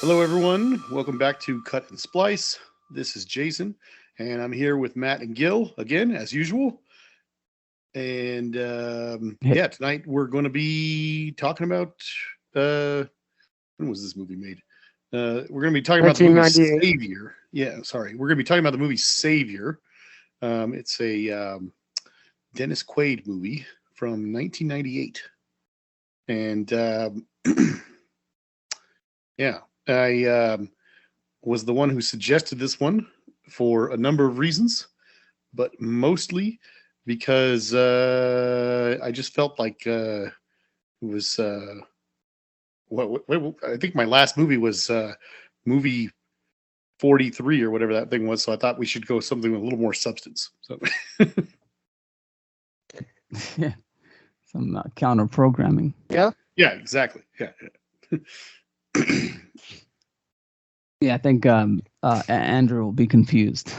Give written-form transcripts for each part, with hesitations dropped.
Hello, everyone. Welcome back to Cut and Splice. This is Jason, and I'm here with Matt and Gil again, as usual. And Hey, tonight we're going to be talking about when was this movie made? We're going to be talking about the movie 1998. Savior. Yeah, sorry. We're going to be talking about the movie Savior. It's a Dennis Quaid movie from 1998. And yeah, I was the one who suggested this one for a number of reasons, but mostly because I just felt like it was. I think my last movie was movie 43 or whatever that thing was. So I thought we should go something with a little more substance. So yeah, some counter programming. Yeah. yeah, exactly. Yeah. Yeah, I think Andrew will be confused.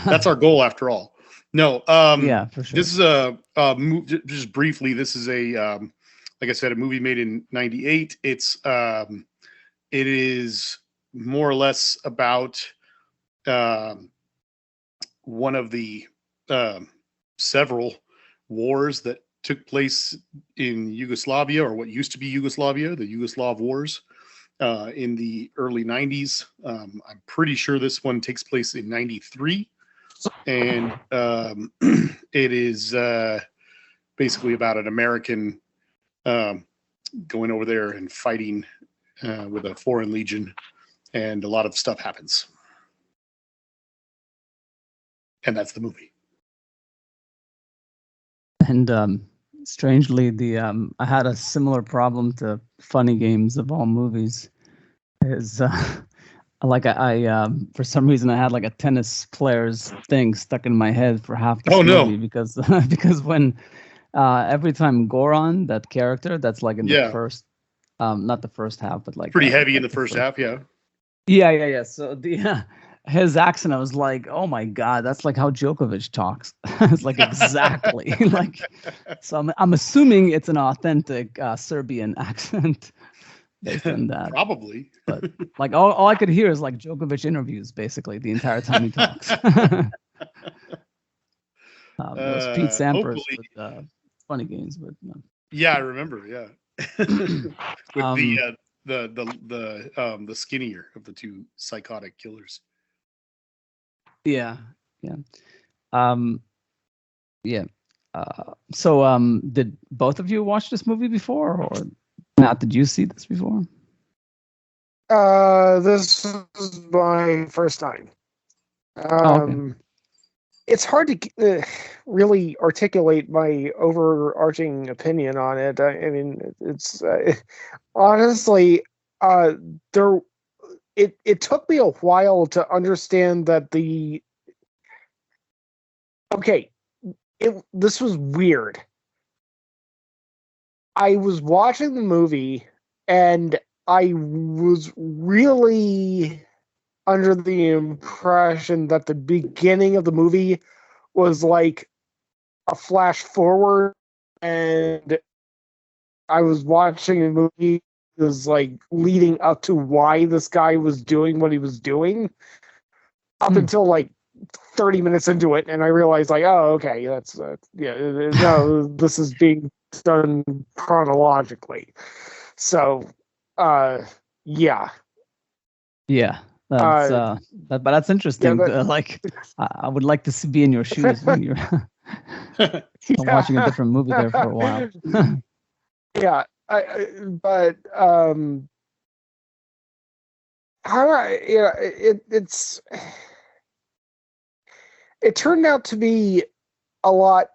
That's our goal after all. No, Yeah, for sure. this is just briefly. This is a like I said, a movie made in '98. It is more or less about one of the several wars that took place in Yugoslavia, or what used to be Yugoslavia, the Yugoslav Wars, in the early '90s. I'm pretty sure this one takes place in '93, and it is basically about an American going over there and fighting with a foreign legion, and a lot of stuff happens. And that's the movie. And strangely, the I had a similar problem to Funny Games of all movies. Is like I for some reason I had like a tennis player's thing stuck in my head for half this Oh, no. movie because because when every time Goran, that character that's like in Yeah. the first not the first half but like Pretty heavy in like the first half, yeah. yeah. So the his accent, I was like, oh my god, that's like how Djokovic talks. It's like exactly like. So I'm assuming it's an authentic Serbian accent based on that. Probably. But like all I could hear is like Djokovic interviews basically the entire time he talks. It was Pete Sampras Hopefully. with Funny Games, but no. Yeah, I remember. Yeah, with Um, the skinnier of the two psychotic killers. yeah, yeah, um, yeah. So did both of you watch this movie before, or Matt? Did you see this before? This was my first time. Okay. It's hard to really articulate my overarching opinion on it. I mean, it's honestly, there. It took me a while to understand that the. Okay, this was weird. I was watching the movie and I was really under the impression that the beginning of the movie was like a flash forward, and I was watching a movie that was like leading up to why this guy was doing what he was doing up until like 30 minutes into it, and I realized like, oh, okay, that's no, this is being done chronologically. So yeah. Yeah, that's but that's interesting. Yeah, Like, I would like to be in your shoes when you're watching a different movie there for a while. Yeah, but how it turned out to be a lot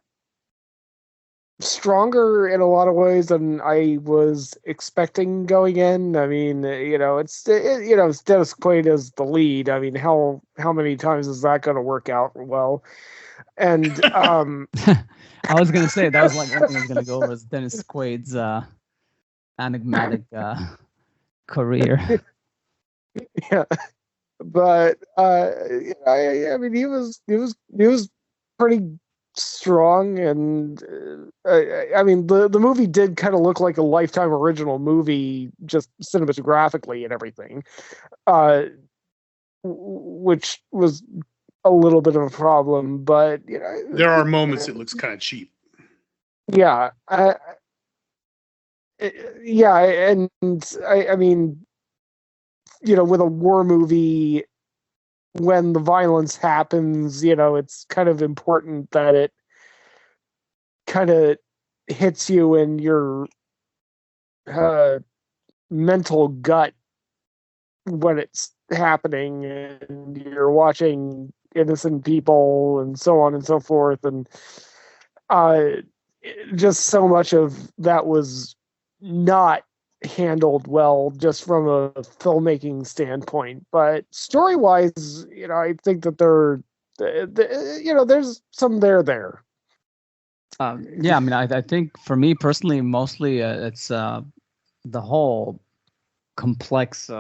stronger in a lot of ways than I was expecting going in. I mean, it's Dennis Quaid as the lead. I mean, how many times is that going to work out well? And I was gonna say that was like one thing I was gonna go over is Dennis Quaid's enigmatic career. yeah, but I mean, he was pretty strong, and I mean the movie did kind of look like a Lifetime original movie, just cinematographically and everything, which was a little bit of a problem. But there are moments it looks kind of cheap. Yeah, yeah, and I mean, with a war movie, when the violence happens, it's kind of important that it kind of hits you in your mental gut when it's happening, and you're watching innocent people and so on and so forth, and just so much of that was not handled well, just from a filmmaking standpoint. But story wise, I think that there's some there. Yeah, I mean, I think for me personally, mostly it's the whole complex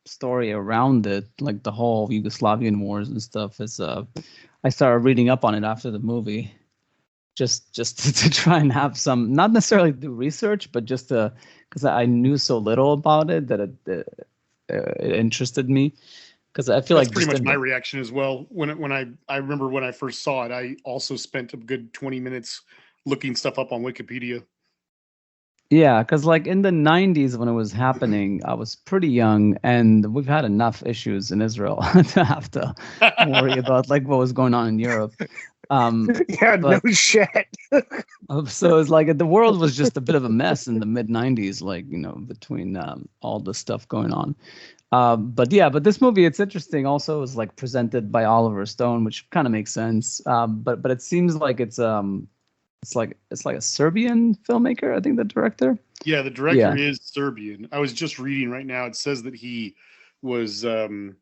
story around it, like the whole Yugoslavian wars and stuff. Is I started reading up on it after the movie, just to try and have some, not necessarily do research, but just because I knew so little about it that it interested me. Because I feel that's like pretty much my reaction as well. When I remember when I first saw it, I also spent a good 20 minutes looking stuff up on Wikipedia. Yeah, because like in the 90s when it was happening, I was pretty young, and we've had enough issues in Israel to have to worry about like what was going on in Europe. Yeah, but, no shit. So it's like the world was just a bit of a mess in the mid 90s, like, between all the stuff going on. But this movie, it's interesting. Also, is like presented by Oliver Stone, which kind of makes sense. But it seems like it's like a Serbian filmmaker, I think, the director. Yeah, the director is Serbian. I was just reading right now. It says that he was actually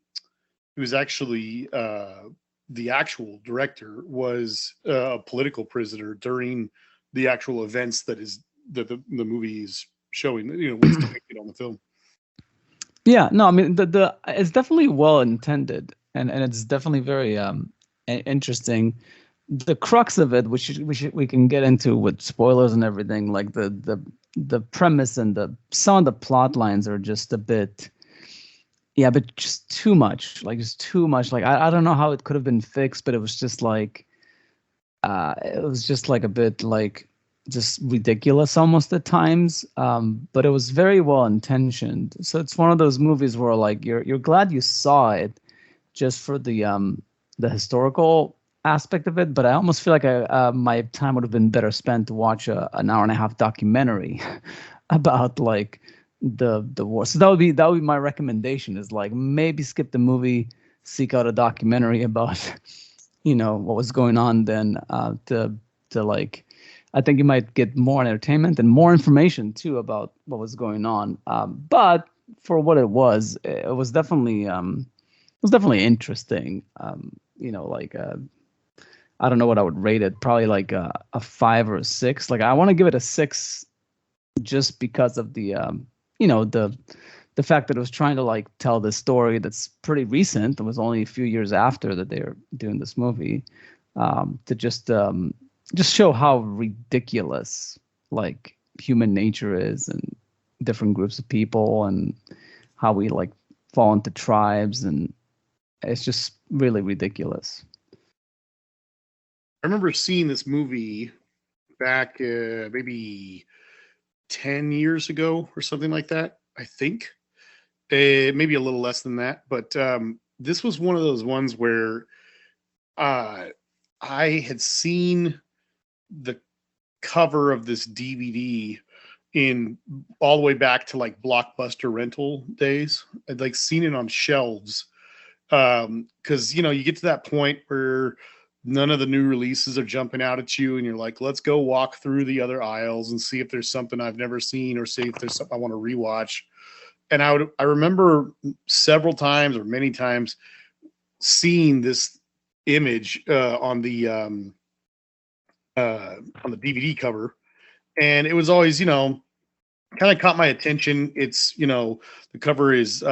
the actual director was a political prisoner during the actual events that the movie is showing. What's depicted on the film. Yeah, no, I mean the it's definitely well intended, and it's definitely very interesting. The crux of it, which we can get into with spoilers and everything, like the premise and some of the plot lines are just a bit, but just too much, like just too much. Like I don't know how it could have been fixed, but it was just like a bit like just ridiculous almost at times. But it was very well intentioned. So it's one of those movies where like you're glad you saw it just for the historical aspect of it, but I almost feel like my time would have been better spent to watch an hour and a half documentary about like the war. So that would be my recommendation, is like maybe skip the movie, seek out a documentary about what was going on, then to like, I think you might get more entertainment and more information too about what was going on. But for what it was definitely interesting. Like I don't know what I would rate it. Probably like a 5 or a 6. Like I want to give it a 6, just because of the the fact that it was trying to like tell this story that's pretty recent. It was only a few years after that they were doing this movie, to just show how ridiculous like human nature is, and different groups of people, and how we like fall into tribes, and it's just really ridiculous. I remember seeing this movie back maybe 10 years ago or something like that, I think. Maybe a little less than that. But this was one of those ones where I had seen the cover of this DVD in all the way back to like Blockbuster rental days. I'd like seen it on shelves. Because you get to that point where none of the new releases are jumping out at you, and you're like, let's go walk through the other aisles and see if there's something I've never seen, or see if there's something I want to rewatch. And I remember several times, or many times, seeing this image on the DVD cover, and it was always kind of caught my attention. It's the cover is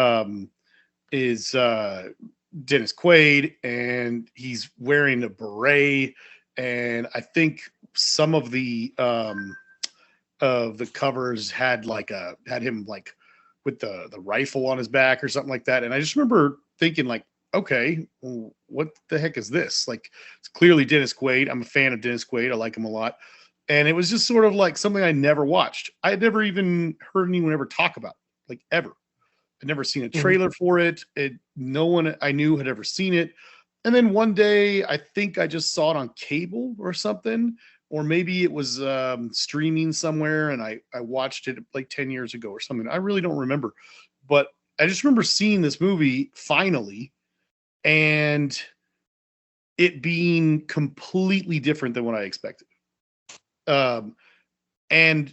Dennis Quaid, and he's wearing a beret and I think some of the covers had had him like with the rifle on his back or something like that. And I just remember thinking like, okay, well, what the heck is this? Like, it's clearly Dennis Quaid. I'm a fan of Dennis Quaid. I like him a lot. And it was just sort of like something I never watched. I had never even heard anyone ever talk about it, like ever. I'd never seen a trailer for it. No one I knew had ever seen it. And then one day, I think I just saw it on cable or something, or maybe it was streaming somewhere, and I watched it like 10 years ago or something. I really don't remember. But I just remember seeing this movie finally, and it being completely different than what I expected. And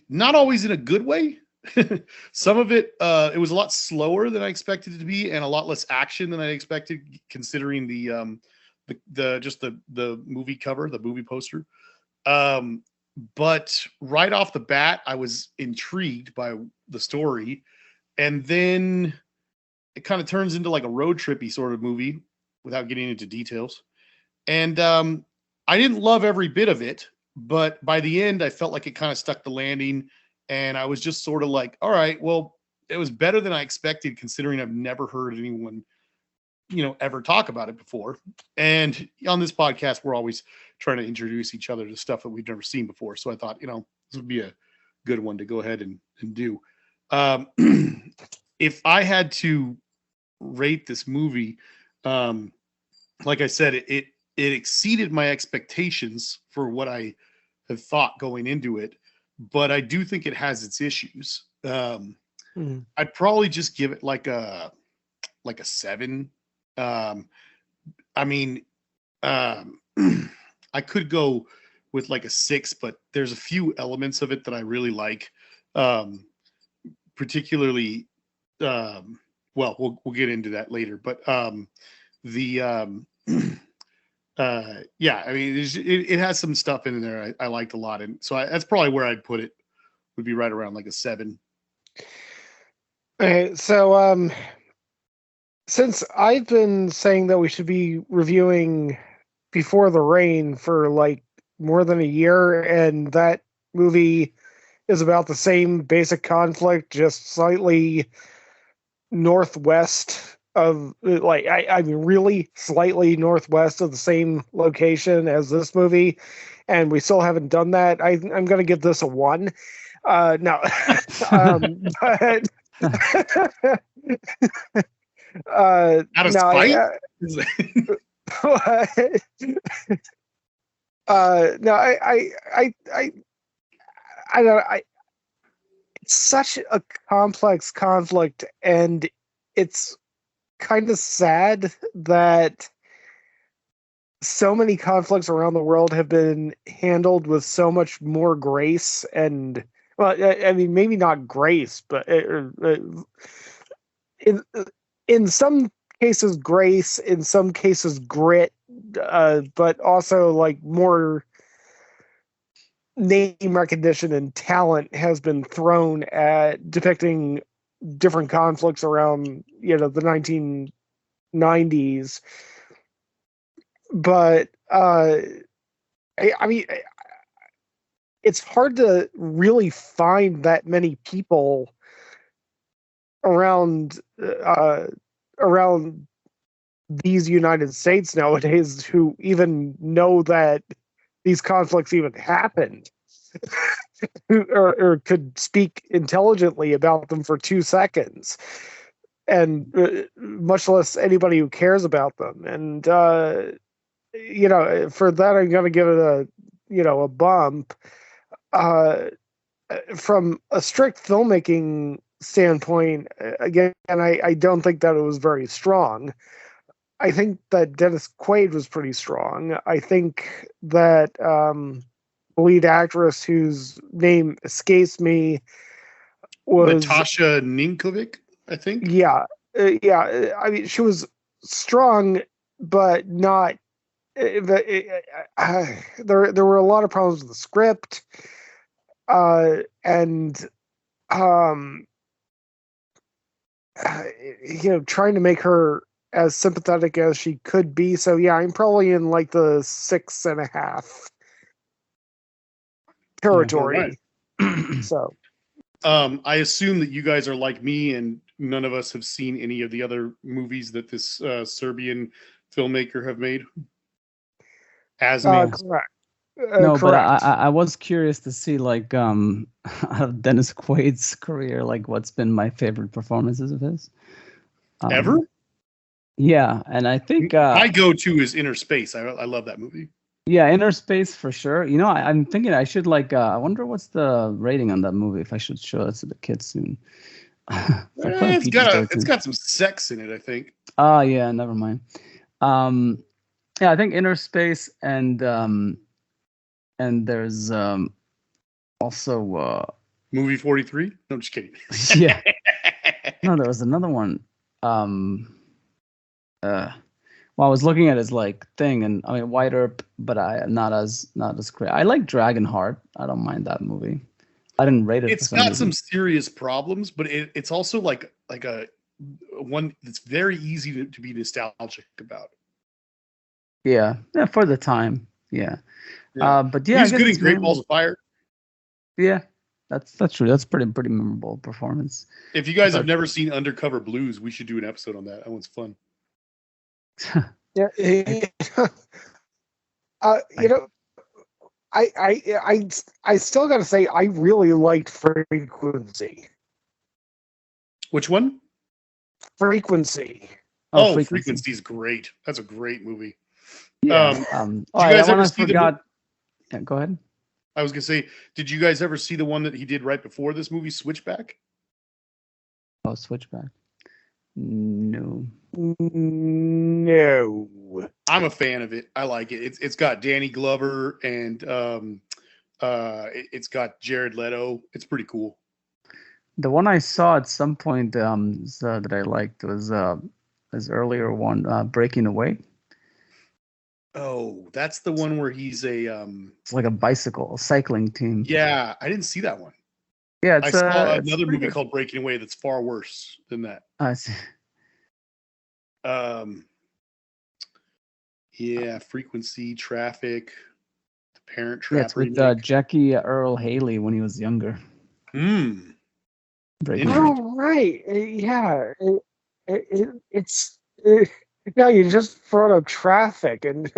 not always in a good way. Some of it, it was a lot slower than I expected it to be, and a lot less action than I expected, considering the movie cover, the movie poster. But right off the bat, I was intrigued by the story, and then it kind of turns into like a road trippy sort of movie without getting into details. And I didn't love every bit of it, but by the end, I felt like it kind of stuck the landing. And I was just sort of like, all right, well, it was better than I expected, considering I've never heard anyone, ever talk about it before. And on this podcast, we're always trying to introduce each other to stuff that we've never seen before. So I thought, this would be a good one to go ahead and do. If I had to rate this movie, like I said, it exceeded my expectations for what I had thought going into it, but I do think it has its issues. I'd probably just give it like a 7. I mean, I could go with like a 6, but there's a few elements of it that I really like. Particularly, well, we'll get into that later, but yeah, I mean, it has some stuff in there I liked a lot, and so that's probably where I'd put it. Would be right around like a 7. Okay, so since I've been saying that we should be reviewing Before the Rain for like more than a year, and that movie is about the same basic conflict, just slightly northwest of, like, I mean, really slightly northwest of the same location as this movie, and we still haven't done that. I'm going to give this a 1. No, but Out of no, spite? No, I don't. It's such a complex conflict, and it's kind of sad that so many conflicts around the world have been handled with so much more grace and, well, I mean, maybe not grace, but in some cases grace, in some cases grit, but also like more name recognition and talent has been thrown at depicting different conflicts around, the 1990s. But I mean, it's hard to really find that many people around these United States nowadays who even know that these conflicts even happened, or could speak intelligently about them for 2 seconds, and much less anybody who cares about them. And for that, I'm going to give it a bump. From a strict filmmaking standpoint, again, I don't think that it was very strong. I think that Dennis Quaid was pretty strong. I think that the lead actress, whose name escapes me, was Natasha Ninkovic, I think. Yeah. I mean, she was strong, but not. There were a lot of problems with the script, and trying to make her as sympathetic as she could be. So yeah, I'm probably in like the 6.5 territory. Alright. So I assume that you guys are like me, and none of us have seen any of the other movies that this Serbian filmmaker have made. As me. correct. No, but Correct. I was curious to see like out of Dennis Quaid's career, like what's been my favorite performances of his. Ever? Yeah, and I think my go-to is Inner Space. I love that movie. Yeah, Inner Space for sure. You know, I'm thinking I should like. I wonder what's the rating on that movie. If I should show it to the kids soon. It's got some sex in it, I think. Oh yeah, never mind. Yeah, I think Inner Space and there's also Movie 43. No, I'm just kidding. Yeah. No, there was another one. Well, I was looking at his like thing, and I mean White Earp, but not as great. I like Dragonheart. I don't mind that movie. I didn't rate it. It's got some serious problems, but it's also like a one that's very easy to be nostalgic about. Yeah, for the time. Yeah. But yeah, he's good in Great Balls of Fire. Yeah, that's true. That's pretty memorable performance. If you guys have never seen Undercover Blues, we should do an episode on that. That one's fun. Yeah, you know, I still got to say I really liked Frequency. Which one? Frequency. Oh, Frequency is great. That's a great movie. Yeah. Did you guys ever see Yeah, go ahead. I was gonna say, did you guys ever see the one that he did right before this movie, Switchback? Oh, Switchback. No. I'm a fan of it. I like it. It's got Danny Glover and it's got Jared Leto. It's pretty cool. The one I saw at some point that I liked was his earlier one, Breaking Away. Oh, that's the one where he's it's like a cycling team. Yeah, I didn't see that one. Yeah, I saw another movie called Breaking Away that's far worse than that. I see. Yeah, Frequency, Traffic, The Parent Trap. Yeah, it's with Jackie Earl Haley when he was younger. Oh, right. Yeah. It's now you just brought up Traffic, and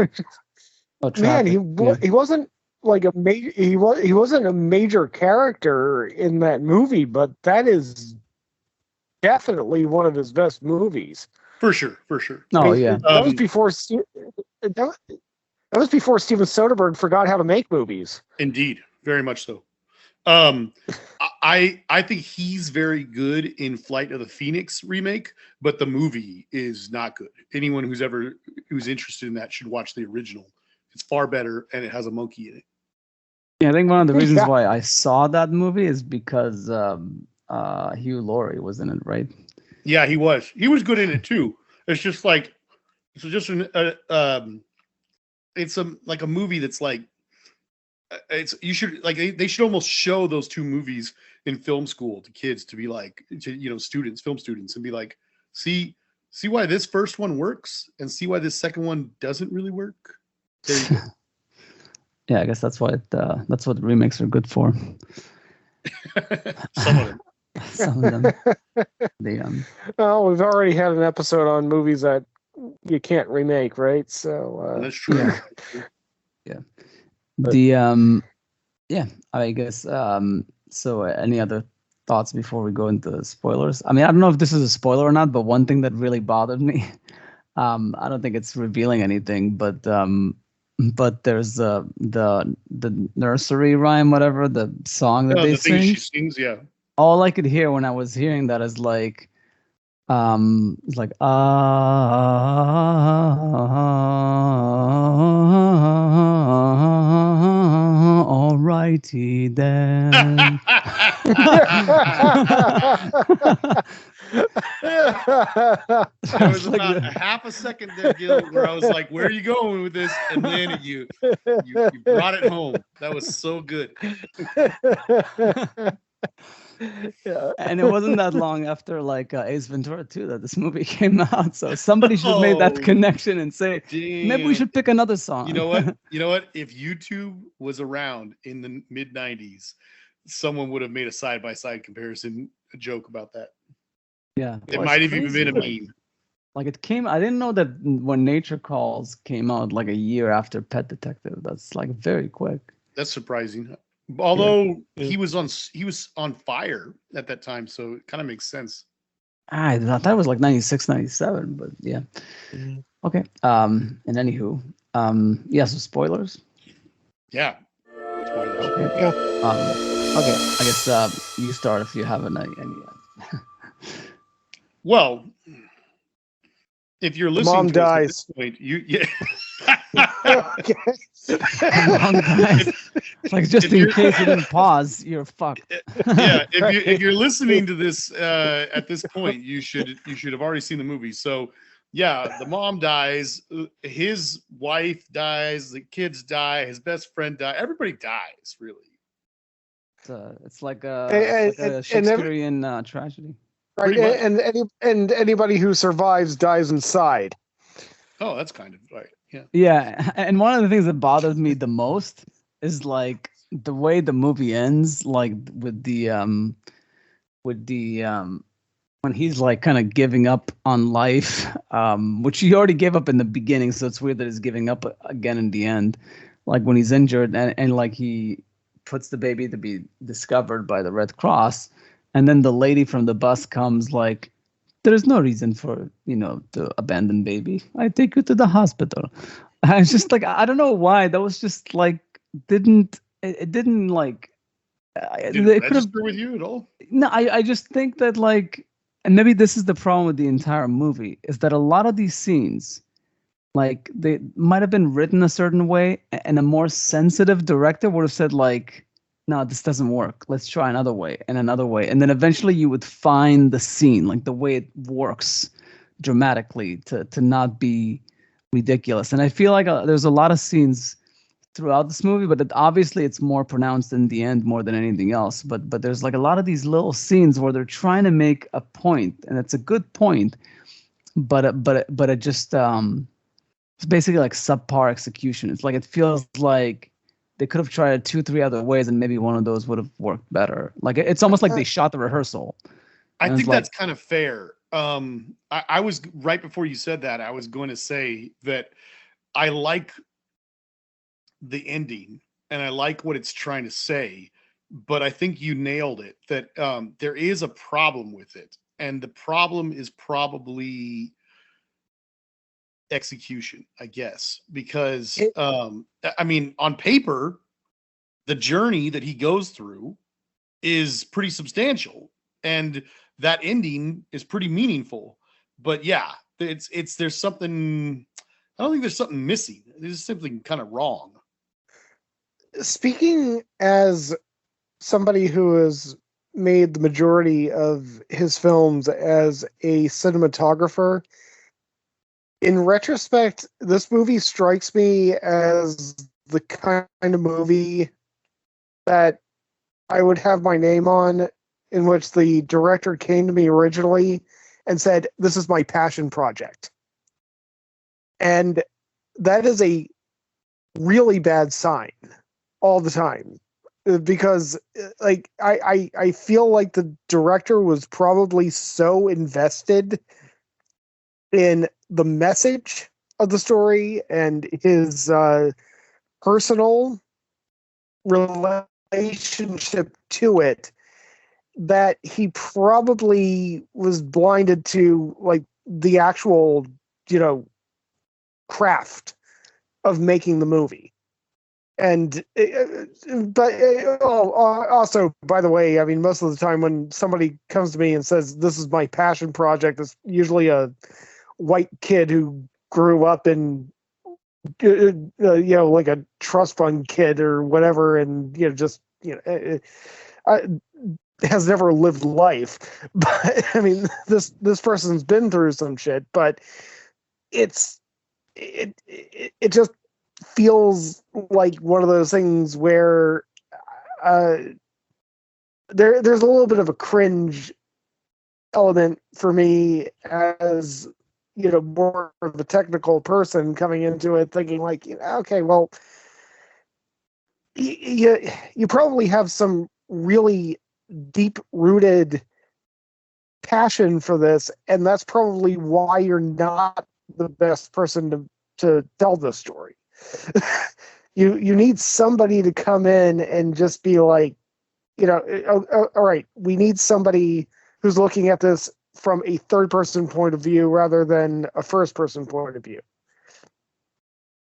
man, he wasn't like a major. He wasn't a major character in that movie, but that is definitely one of his best movies. For sure. Oh yeah, that was before that was before Steven Soderbergh forgot how to make movies. Indeed, very much so. I think he's very good in Flight of the Phoenix remake, but the movie is not good. Anyone who's interested in that should watch the original. It's far better, and it has a monkey in it. Yeah, I think one of the reasons why I saw that movie is because Hugh Laurie was in it, right? Yeah, he was. He was good in it too. It's just like it's like a movie that's like you should like they should almost show those two movies in film school to kids to be like students, film students, and be like, see why this first one works and see why this second one doesn't really work. There you go. Yeah, I guess that's what remakes are good for. Some of them. Some of them. Well, we've already had an episode on movies that you can't remake, right? So that's true. Yeah. But, I guess. So, any other thoughts before we go into spoilers? I mean, I don't know if this is a spoiler or not, but one thing that really bothered me, I don't think it's revealing anything, but there's the nursery rhyme, whatever, the song that they sing. She sings, yeah. All I could hear when I was hearing that is like, it's like alrighty then. There was about a half a second there, Gil, where I was like, "Where are you going with this?" And then you brought it home. That was so good. Yeah. And it wasn't that long after like Ace Ventura 2 that this movie came out. So somebody should have made that Oh, connection and say, maybe we damn. should pick another song. You know what? You know what? If YouTube was around in the mid 90s, someone would have made a side by side comparison, a joke about that. Yeah. It Well, might it's have even been a crazy. meme. Like it came, I didn't know that when Nature Calls came out like a year after Pet Detective. That's like very quick. That's surprising. Although Yeah. he was on fire at that time, so it kind of makes sense. I thought that was like 96, 97, but yeah. Mhm. Okay. And anywho, yeah, so spoilers. Yeah. Spoilers. Okay. Yeah. Okay. I guess you start if you haven't any. Well, if you're listening Mom to us at dies. this point, yeah. Okay. Mom dies. Like just If in you're- case you didn't pause, you're fucked. Yeah, if you're listening to this at this point, you should have already seen the movie. So yeah, the mom dies, his wife dies, the kids die, his best friend dies, everybody dies really. It's like And- a and Shakespearean tragedy. Right, Pretty much. and anybody who survives dies inside. Oh, that's kind of right. Yeah. Yeah, and one of the things that bothers me the most is like the way the movie ends, like with the when he's like kind of giving up on life, which he already gave up in the beginning, so it's weird that he's giving up again in the end. Like when he's injured and like he puts the baby to be discovered by the Red Cross, and then the lady from the bus comes like, there's no reason for to abandon baby. I take you to the hospital. I was just like, I don't know why. That was just like it didn't like Did they it could have. register with you at all? No, I just think that like, and maybe this is the problem with the entire movie, is that a lot of these scenes, like they might have been written a certain way, and a more sensitive director would have said like, no, this doesn't work. Let's try another way and another way, and then eventually you would find the scene, like the way it works dramatically to not be ridiculous. And I feel like there's a lot of scenes throughout this movie, but obviously it's more pronounced in the end more than anything else. But there's like a lot of these little scenes where they're trying to make a point, and it's a good point, but it just it's basically like subpar execution. It's like it feels like they could have tried it 2-3 other ways, and maybe one of those would have worked better. Like it's almost like they shot the rehearsal. I And it's think like, that's kind of fair. I was right before you said that. I was going to say that I like the ending and I like what it's trying to say, but I think you nailed it. That there is a problem with it, and the problem is probably execution, I guess, because I mean, on paper, the journey that he goes through is pretty substantial, and that ending is pretty meaningful. But yeah, it's there's something. I don't think there's something missing. There's something kind of wrong. Speaking as somebody who has made the majority of his films as a cinematographer, in retrospect, this movie strikes me as the kind of movie that I would have my name on, in which the director came to me originally and said, "This is my passion project." And that is a really bad sign all the time, because like I feel like the director was probably so invested in the message of the story and his personal relationship to it that he probably was blinded to like the actual craft of making the movie. And also, by the way, I mean, most of the time when somebody comes to me and says this is my passion project, it's usually a white kid who grew up in like a trust fund kid or whatever, and has never lived life. But I mean, this person's been through some shit, but it just feels like one of those things where there's a little bit of a cringe element for me as more of a technical person coming into it, thinking like, okay, well, you probably have some really deep rooted passion for this, and that's probably why you're not the best person to tell this story. You need somebody to come in and just be like, all right, we need somebody who's looking at this from a third-person point of view rather than a first-person point of view.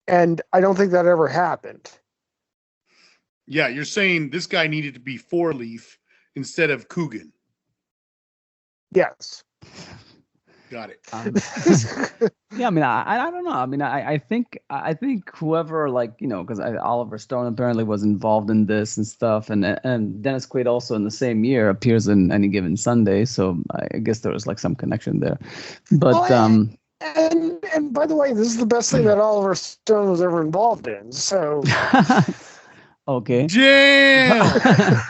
And I don't think that ever happened. Yeah, you're saying this guy needed to be Four-Leaf instead of Coogan. Yes. Got it. Yeah, I mean, I don't know. I mean, I think whoever, like, because Oliver Stone apparently was involved in this and stuff, and Dennis Quaid also in the same year appears in Any Given Sunday, so I guess there was like some connection there. But and by the way, this is the best thing that Oliver Stone was ever involved in. So okay, damn.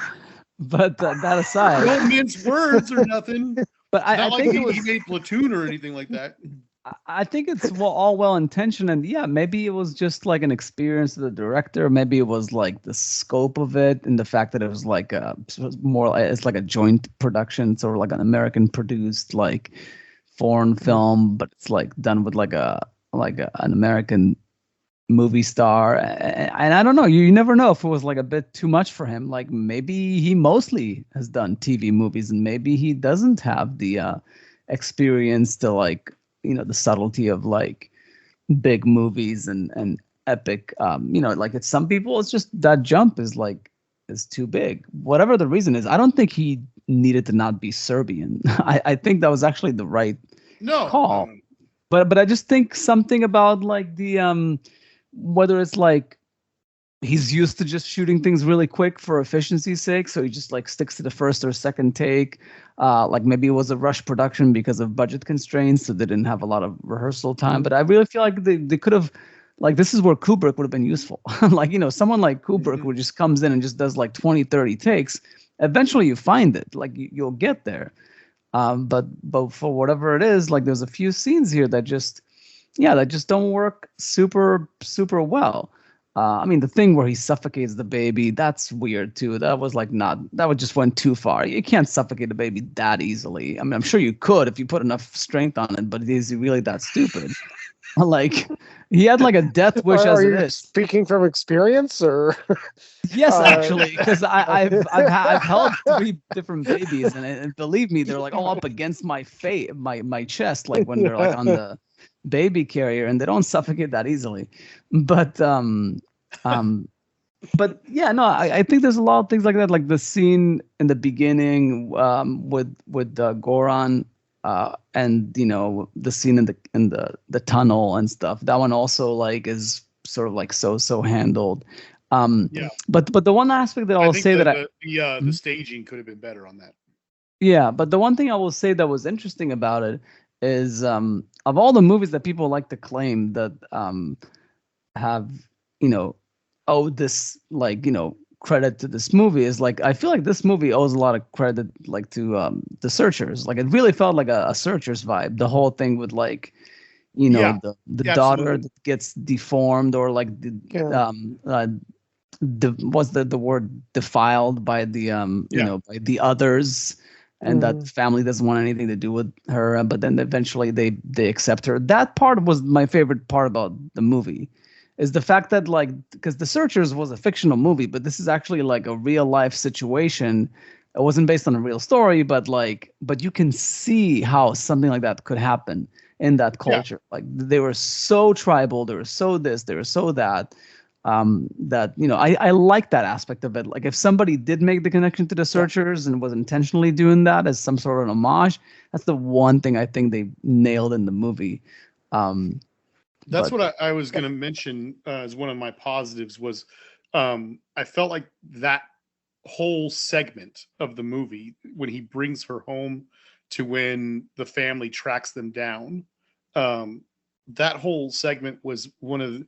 But that aside, don't mince words or nothing. But I think he made Platoon or anything like that. I think it's all well intentioned, and yeah, maybe it was just like an experience of the director. Maybe it was like the scope of it and the fact that it was like it's like a joint production, sort of like an American produced like foreign film, but it's like done with like an American movie star. And I don't know, you never know if it was like a bit too much for him. Like maybe he mostly has done TV movies, and maybe he doesn't have the experience to like the subtlety of like big movies and epic like it's some people, it's just that jump is too big, whatever the reason is. I don't think he needed to not be Serbian. I think that was actually the right call. But I just think something about like the whether it's like he's used to just shooting things really quick for efficiency's sake, so he just like sticks to the first or second take. Like maybe it was a rush production because of budget constraints, so they didn't have a lot of rehearsal time. But I really feel like they could have, like, this is where Kubrick would have been useful. Like, someone like Kubrick who just comes in and just does like 20, 30 takes. Eventually you find it, like you'll get there. But for whatever it is, like there's a few scenes here that just don't work super, super well. I mean, the thing where he suffocates the baby, that's weird too. That was like that just went too far. You can't suffocate a baby that easily. I mean, I'm sure you could if you put enough strength on it, but is he really that stupid? Like, he had like a death wish as it is. Speaking from experience, or yes, actually, because I've held 3 different babies, and believe me, they're like all up against my face, my chest, like when they're like on the baby carrier, and they don't suffocate that easily. But but yeah, no, I think there's a lot of things like that, like the scene in the beginning with Goran, and the scene in the tunnel and stuff. That one also like is sort of like so handled. Yeah. But the one aspect that I'll say the staging could have been better on that. Yeah, but the one thing I will say that was interesting about it is of all the movies that people like to claim that have owed this like credit to this movie, is like I feel like this movie owes a lot of credit like to The Searchers. Like it really felt like a Searchers vibe. The whole thing with like the daughter that gets deformed, or like what's the word, defiled by the by the others. And that family doesn't want anything to do with her, but then eventually they accept her. That part was my favorite part about the movie, is the fact that like, because The Searchers was a fictional movie, but this is actually like a real life situation. It wasn't based on a real story, but you can see how something like that could happen in that culture. Yeah. Like they were so tribal, they were so this, they were so that. That I like that aspect of it. Like if somebody did make the connection to The Searchers and was intentionally doing that as some sort of homage, that's the one thing I think they nailed in the movie. That's what I was going to mention as one of my positives was I felt like that whole segment of the movie, when he brings her home to when the family tracks them down, that whole segment was one of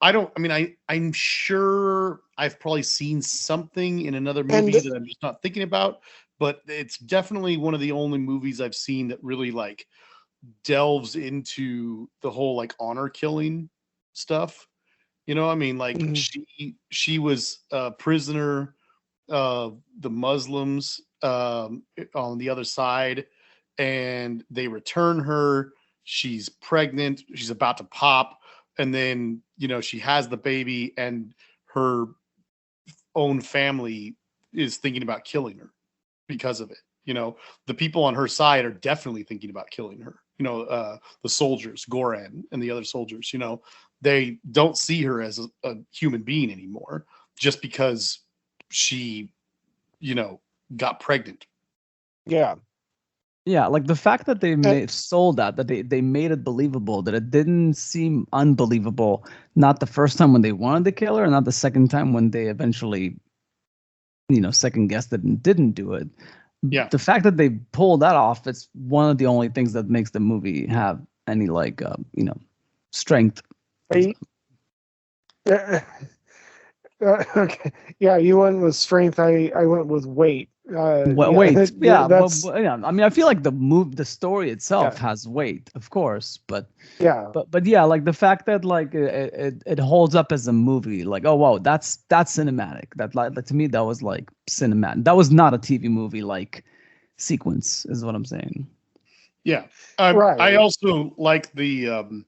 I don't. I mean, I'm sure I've probably seen something in another movie that I'm just not thinking about. But it's definitely one of the only movies I've seen that really like delves into the whole like honor killing stuff. You know, I mean, like Mhm. she was a prisoner of the Muslims on the other side, and they return her. She's pregnant. She's about to pop, and then she has the baby, and her own family is thinking about killing her because of it. The people on her side are definitely thinking about killing her. The soldiers, Goran and the other soldiers, they don't see her as a human being anymore just because she, got pregnant. Yeah. Yeah, like the fact that they Uh, sold that they made it believable, that it didn't seem unbelievable. Not the first time when they wanted to kill her, and not the second time when they eventually, second guessed it and didn't do it. Yeah. The fact that they pulled that off, it's one of the only things that makes the movie have any like strength. I- okay. Yeah, you went with strength. I went with weight. Wait, yeah, that's yeah. I mean, I feel like the story itself yeah, has weight, of course, but yeah. but yeah, like the fact that like it holds up as a movie, like oh wow, that's cinematic. That like to me that was like cinematic. That was not a TV movie like sequence, is what I'm saying. Yeah. I Right. also like the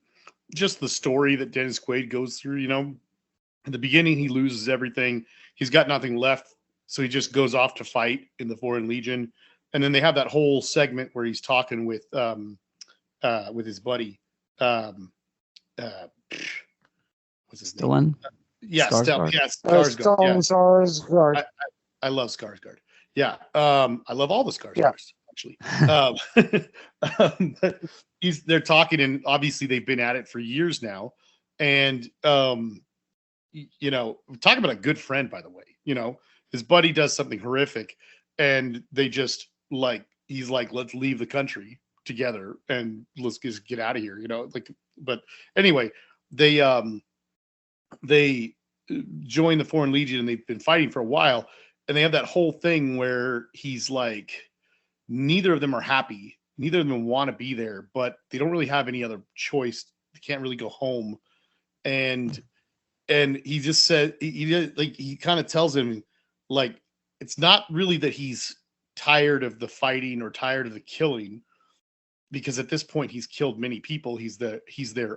just the story that Dennis Quaid goes through. In the beginning, he loses everything. He's got nothing left. So he just goes off to fight in the Foreign Legion. And then they have that whole segment where he's talking with his buddy. Um, uh, what's his name? Dylan Yeah, Skarsgård. Skarsgård. Yeah, Right. I love Skarsgård. Yeah, I love all the Yeah. Skarsgårds actually. But they're talking, and obviously they've been at it for years now. And talk about a good friend, by the way. His buddy does something horrific, and they just like he's like, let's leave the country together and let's just get out of here. But anyway, they join the Foreign Legion, and they've been fighting for a while, and they have that whole thing where he's like, neither of them are happy, neither of them want to be there, but they don't really have any other choice. They can't really go home, and he just said he kind of tells him like it's not really that he's tired of the fighting or tired of the killing, because at this point he's killed many people. He's their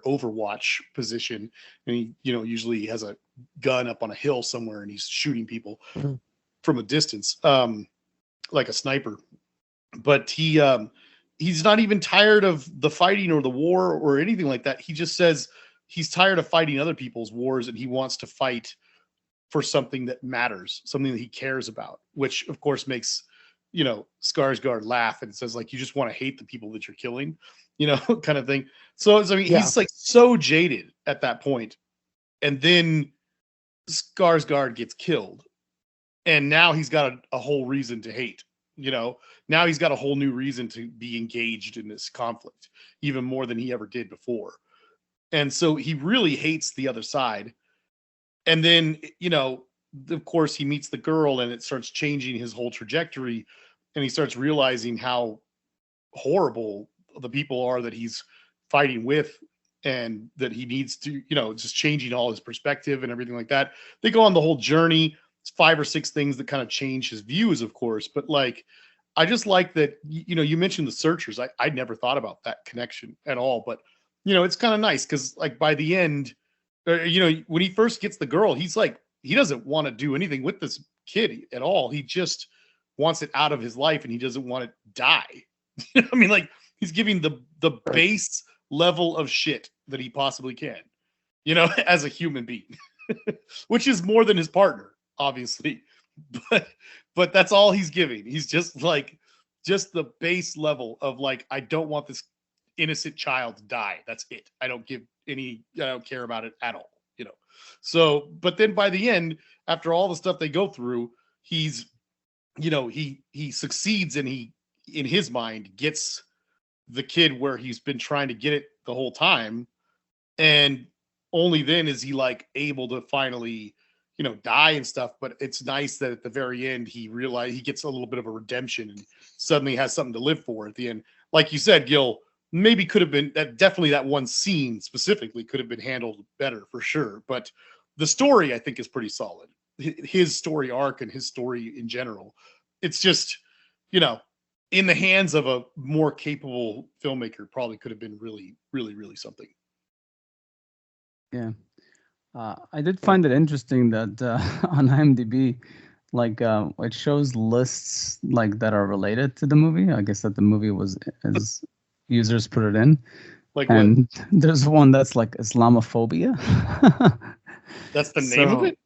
overwatch position, and he usually has a gun up on a hill somewhere, and he's shooting people Mhm. from a distance, like a sniper. But he's not even tired of the fighting or the war or anything like that. He just says he's tired of fighting other people's wars, and he wants to fight for something that matters, something that he cares about, which of course makes Skarsgård laugh, and says like, you just want to hate the people that you're killing, kind of thing. So I mean, Yeah. he's like so jaded at that point, and then Skarsgård gets killed, and now he's got a whole reason to hate. Now he's got a whole new reason to be engaged in this conflict, even more than he ever did before. And so he really hates the other side. And then, of course, he meets the girl, and it starts changing his whole trajectory. And he starts realizing how horrible the people are that he's fighting with, and that he needs to, just changing all his perspective and everything like that. They go on the whole journey. It's 5 or 6 things that kind of change his views, of course. But like, I just like that, you mentioned the Searchers. I'd never thought about that connection at all. But, it's kind of nice because, like, by the end, when he first gets the girl, he's like, he doesn't want to do anything with this kid at all. He just wants it out of his life, and he doesn't want it to die. I mean, like, he's giving the base level of shit that he possibly can, as a human being, which is more than his partner, obviously. But that's all he's giving. He's just like, just the base level of like, I don't want this innocent child to die. That's it. I don't care about it at all. So, but then by the end, after all the stuff they go through, he's, he succeeds, and he, in his mind, gets the kid where he's been trying to get it the whole time. And only then is he like able to finally, die and stuff. But it's nice that at the very end he gets a little bit of a redemption and suddenly has something to live for at the end. Like you said, Gil, maybe could have been definitely that one scene specifically could have been handled better for sure. But the story I think is pretty solid. His story arc and his story in general. It's just, in the hands of a more capable filmmaker, probably could have been really, really, really something. Yeah. I did find it interesting that on IMDb, like it shows lists like that are related to the movie. I guess that the movie was as users put it in. Like and what? There's one that's like Islamophobia. That's the name of it?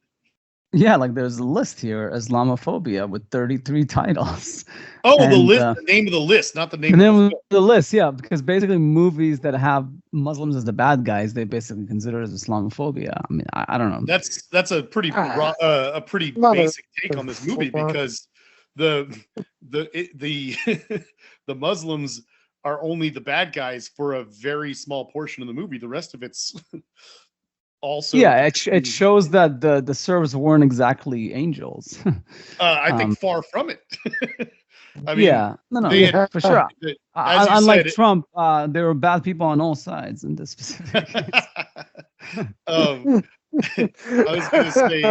Yeah, like there's a list here, Islamophobia, with 33 titles. Oh, and, the list, the name of the list, not the name of the list. Yeah, because basically movies that have Muslims as the bad guys, they basically consider as Islamophobia. I mean, I don't know. That's a pretty basic take on this movie, because the the Muslims are only the bad guys for a very small portion of the movie. The rest of it's also, yeah, it shows that the Serbs weren't exactly angels. I think far from it. I mean, yeah, no, for sure. Unlike said, Trump, there were bad people on all sides in this specific case. I was going to say,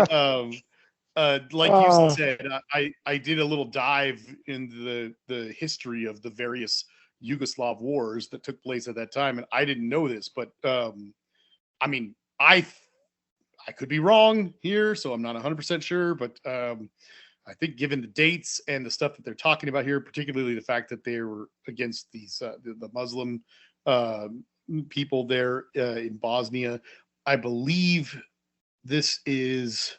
like you said, I did a little dive into the history of the various Yugoslav wars that took place at that time, and I didn't know this, but I mean, I could be wrong here, so I'm not 100% sure, but I think given the dates and the stuff that they're talking about here, particularly the fact that they were against these the Muslim people there in Bosnia, I believe this is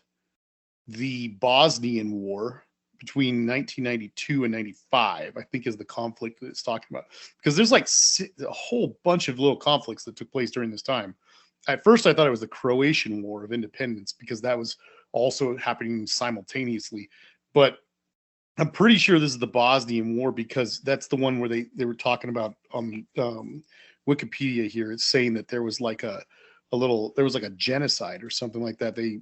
the Bosnian War between 1992 and 95, I think, is the conflict that it's talking about. Because there's like a whole bunch of little conflicts that took place during this time. At first, I thought it was the Croatian War of Independence, because that was also happening simultaneously. But I'm pretty sure this is the Bosnian War, because that's the one where they were talking about on Wikipedia here. It's saying that there was like there was like a genocide or something like that. The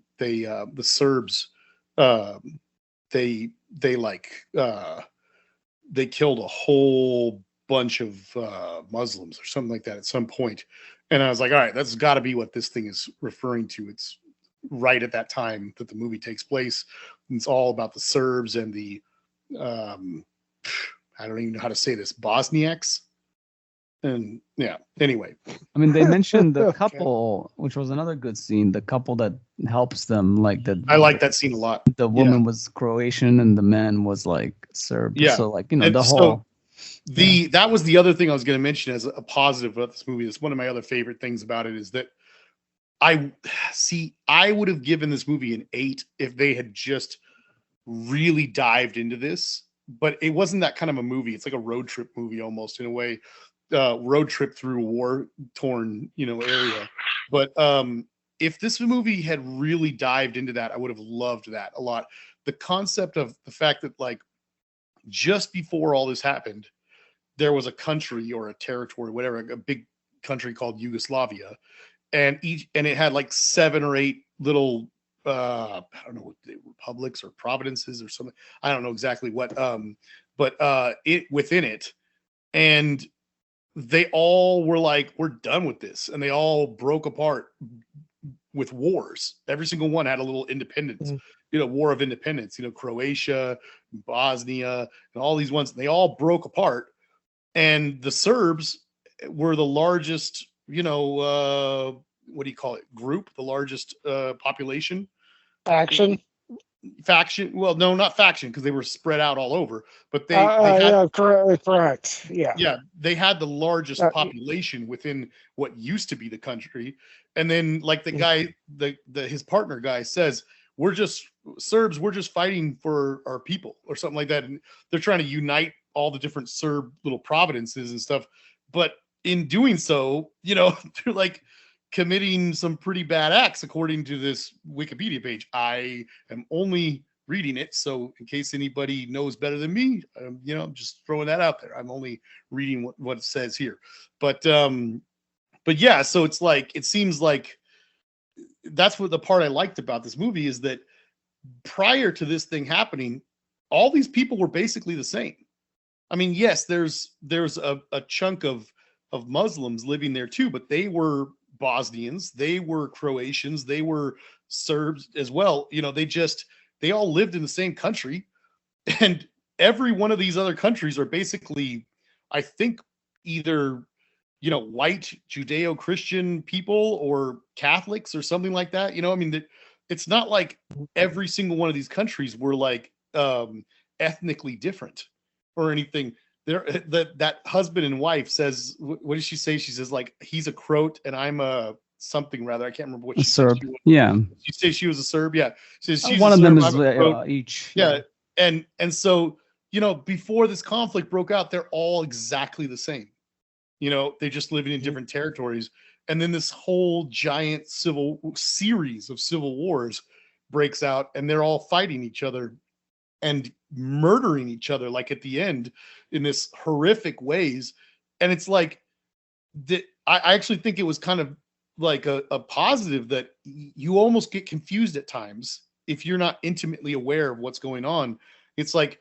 Serbs, they killed a whole bunch of Muslims or something like that at some point. And I was like, all right, that's got to be what this thing is referring to. It's right at that time that the movie takes place. It's all about the Serbs and the, I don't even know how to say this, Bosniaks. And yeah, anyway. I mean, they mentioned the couple, which was another good scene, the couple that helps them. Like I like that scene a lot. The woman was Croatian and the man was like Serb. Yeah. So like, the whole... That was the other thing I was going to mention as a positive about this movie. It's one of my other favorite things about it is that I would have given this movie an 8 if they had just really dived into this, but it wasn't that kind of a movie. It's like a road trip movie almost, in a way, road trip through a war-torn, area. But if this movie had really dived into that, I would have loved that a lot. The concept of the fact that, like, just before all this happened, there was a country or a territory, whatever, a big country called Yugoslavia, and it had like 7 or 8 little I don't know what republics or provinces or something. I don't know exactly what, but it within it, and they all were like, we're done with this, and they all broke apart with wars. Every single one had a little independence. War of independence, Croatia, Bosnia, and all these ones, they all broke apart. And the Serbs were the largest, what do you call it? Group, the largest population. Faction. Well, no, not faction, because they were spread out all over. But they had, correct. Yeah. Yeah, they had the largest population within what used to be the country. And then, like the guy, his partner guy says, we're just Serbs, we're just fighting for our people or something like that. And they're trying to unite all the different Serb little provinces and stuff. But in doing so, they're like committing some pretty bad acts, according to this Wikipedia page. I am only reading it, so in case anybody knows better than me, I'm just throwing that out there. I'm only reading what it says here. But yeah, so it's like, it seems like that's what the part I liked about this movie is that prior to this thing happening, all these people were basically the same. I mean, yes, there's a chunk of Muslims living there too, but they were Bosnians, they were Croatians, they were Serbs as well. You know, they all lived in the same country, and every one of these other countries are basically, I think, either white Judeo-Christian people or Catholics or something like that. I mean, it's not like every single one of these countries were like ethnically different or anything. That husband and wife says, what does she say? She says like, he's a Croat and I'm a something rather. I can't remember what she Serb. said. Yeah. She says she was a Serb. Yeah. She says she's one a of Serb, them is each. Yeah. And so, before this conflict broke out, they're all exactly the same. They're just living in different territories. And then this whole giant series of civil wars breaks out, and they're all fighting each other and murdering each other, like at the end, in this horrific ways. And it's like, I actually think it was kind of like a positive that you almost get confused at times if you're not intimately aware of what's going on. It's like,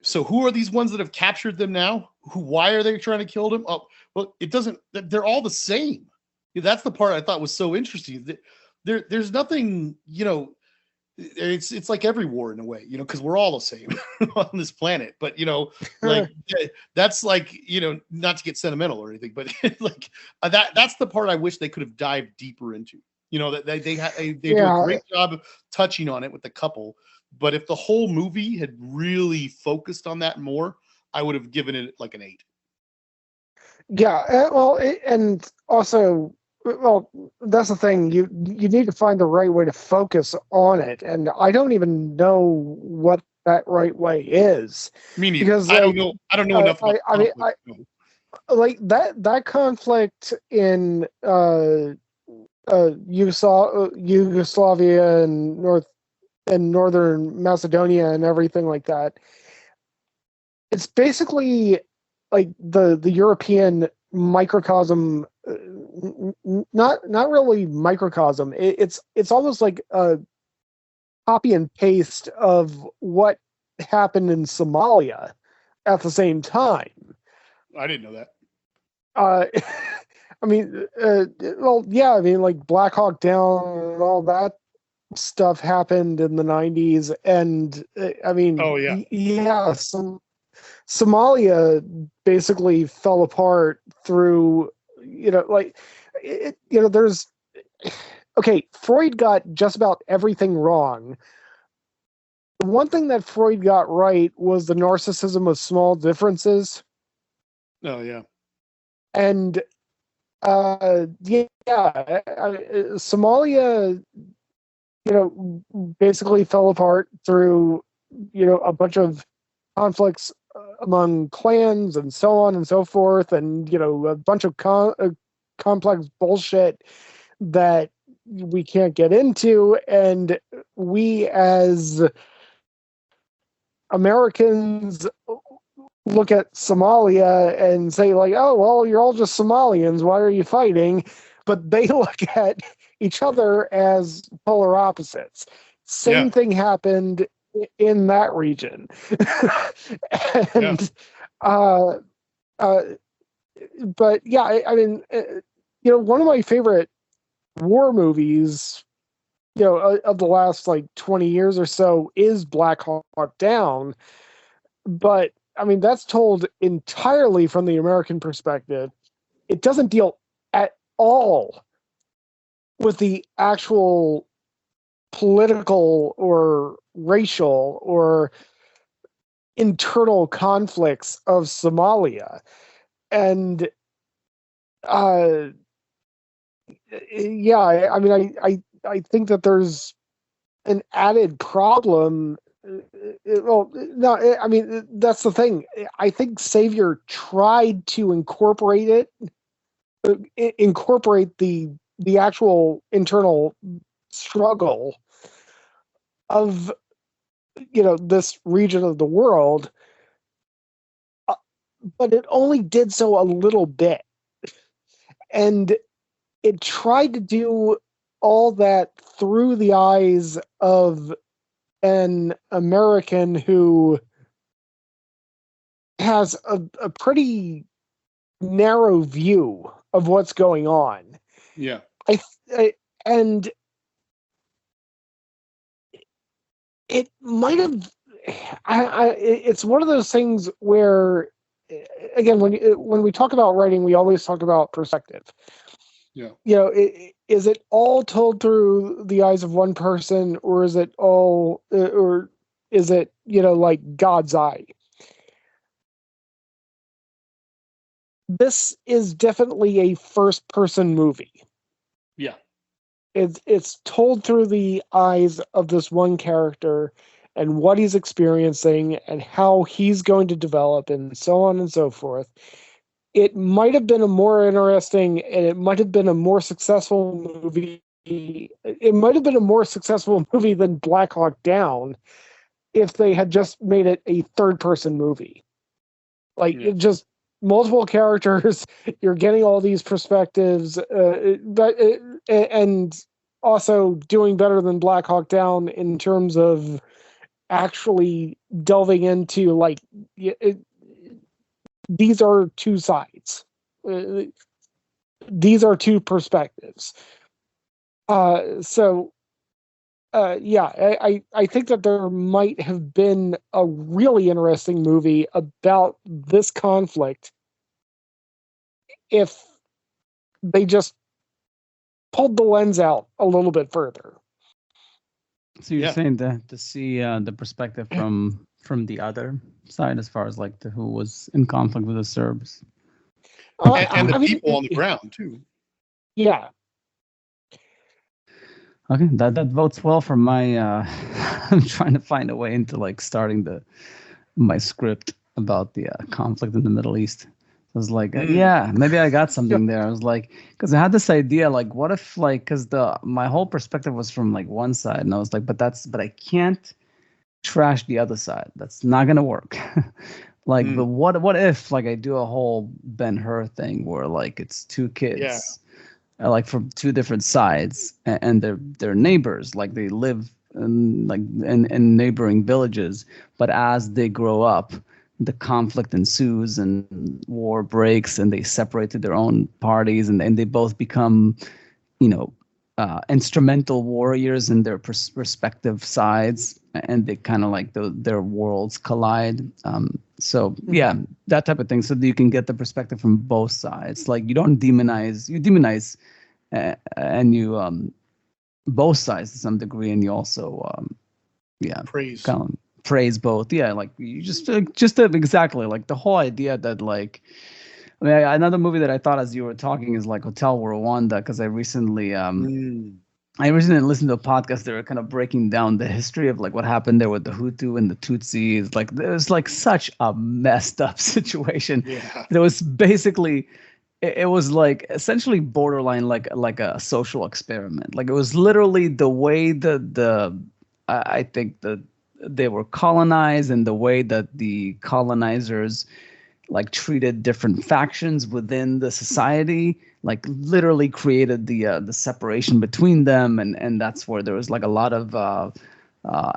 so who are these ones that have captured them now? Why are they trying to kill them? Oh, well, it doesn't, they're all the same. That's the part I thought was so interesting. There's nothing, it's like every war in a way, because we're all the same on this planet. But, like that's like, not to get sentimental or anything, but like that's the part I wish they could have dived deeper into. That they do a great job of touching on it with the couple. But if the whole movie had really focused on that more, I would have given it like an 8. Yeah, and also, well, that's the thing. You need to find the right way to focus on it, and I don't even know what that right way is. Me neither. Because I don't know enough about I like that conflict in Yugoslavia and Northern Macedonia and everything like that. It's basically like the European microcosm, not really microcosm. It's almost like a copy and paste of what happened in Somalia at the same time. I didn't know that. I mean, well, yeah. I mean, like Black Hawk Down and all that stuff happened in the 90s, and I mean, yeah, Somalia basically fell apart through, there's, okay, Freud got just about everything wrong. The one thing that Freud got right was the narcissism of small differences. Oh, yeah. And, Somalia, basically fell apart through, a bunch of conflicts among clans and so on and so forth, and a bunch of complex bullshit that we can't get into. And we as Americans look at Somalia and say like, oh, well, you're all just Somalians, why are you fighting? But they look at each other as polar opposites. Same thing happened in that region. And but yeah, I mean, one of my favorite war movies, of the last like 20 years or so is Black Hawk Down. But I mean, that's told entirely from the American perspective. It doesn't deal at all with the actual political or racial or internal conflicts of Somalia. And I mean, I think that there's an added problem. Well, no, I mean, that's the thing. I think Savior tried to incorporate the actual internal struggle of this region of the world, but it only did so a little bit, and it tried to do all that through the eyes of an American who has a pretty narrow view of what's going on. Yeah. And it might have. It's one of those things where, again, when we talk about writing, we always talk about perspective. Yeah. Is it all told through the eyes of one person, or is it all, or is it like God's eye? This is definitely a first-person movie. Yeah. It's told through the eyes of this one character and what he's experiencing and how he's going to develop and so on and so forth. It might have been a more interesting and it might have been a more successful movie. It might have been a more successful movie than Black Hawk Down if they had just made it a third-person movie. Like, it just multiple characters, you're getting all these perspectives, and also doing better than Black Hawk Down in terms of actually delving into, like, these are two sides. These are two perspectives. I think that there might have been a really interesting movie about this conflict if they just pulled the lens out a little bit further. So you're saying that to see the perspective from the other side, as far as like who was in conflict with the Serbs, and the people on the ground too. Yeah. Okay, that votes well for my. I'm trying to find a way into like starting my script about the conflict in the Middle East. I was like, yeah, maybe I got something there. I was like, because I had this idea, like, what if, like, because my whole perspective was from like one side, and I was like, but I can't trash the other side. That's not gonna work. Like, but what if, like, I do a whole Ben-Hur thing where like it's two kids, like from two different sides, and they're neighbors, like they live in neighboring villages, but as they grow up, the conflict ensues and war breaks and they separate to their own parties and they both become, instrumental warriors in their respective sides, and they kind of like their worlds collide. That type of thing, so that you can get the perspective from both sides. Like you demonize and you both sides to some degree, and you also praise both. Like you just exactly like the whole idea that like, I mean, another movie that I thought as you were talking is like Hotel Rwanda, because I recently listened to a podcast. They were kind of breaking down the history of like what happened there with the Hutu and the Tutsis. Like it was like such a messed up situation. It was basically, it was like essentially borderline like a social experiment. Like it was literally the way I think that they were colonized and the way that the colonizers like treated different factions within the society, like literally created the separation between them, and that's where there was like a lot of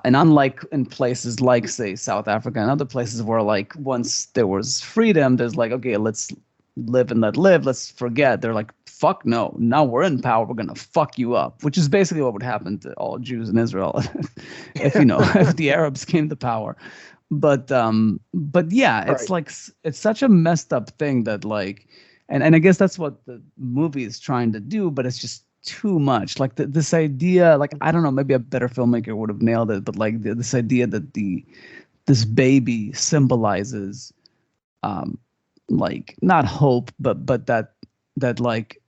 and unlike in places like say South Africa and other places where like once there was freedom, there's like, okay, let's live and let live, let's forget. They're like, fuck no, now we're in power, we're gonna fuck you up, which is basically what would happen to all Jews in Israel if if the Arabs came to power. But yeah, it's like it's such a messed up thing that like, and I guess that's what the movie is trying to do, but it's just too much. Like this idea, like I don't know, maybe a better filmmaker would have nailed it, but like this idea that this baby symbolizes like not hope, but that like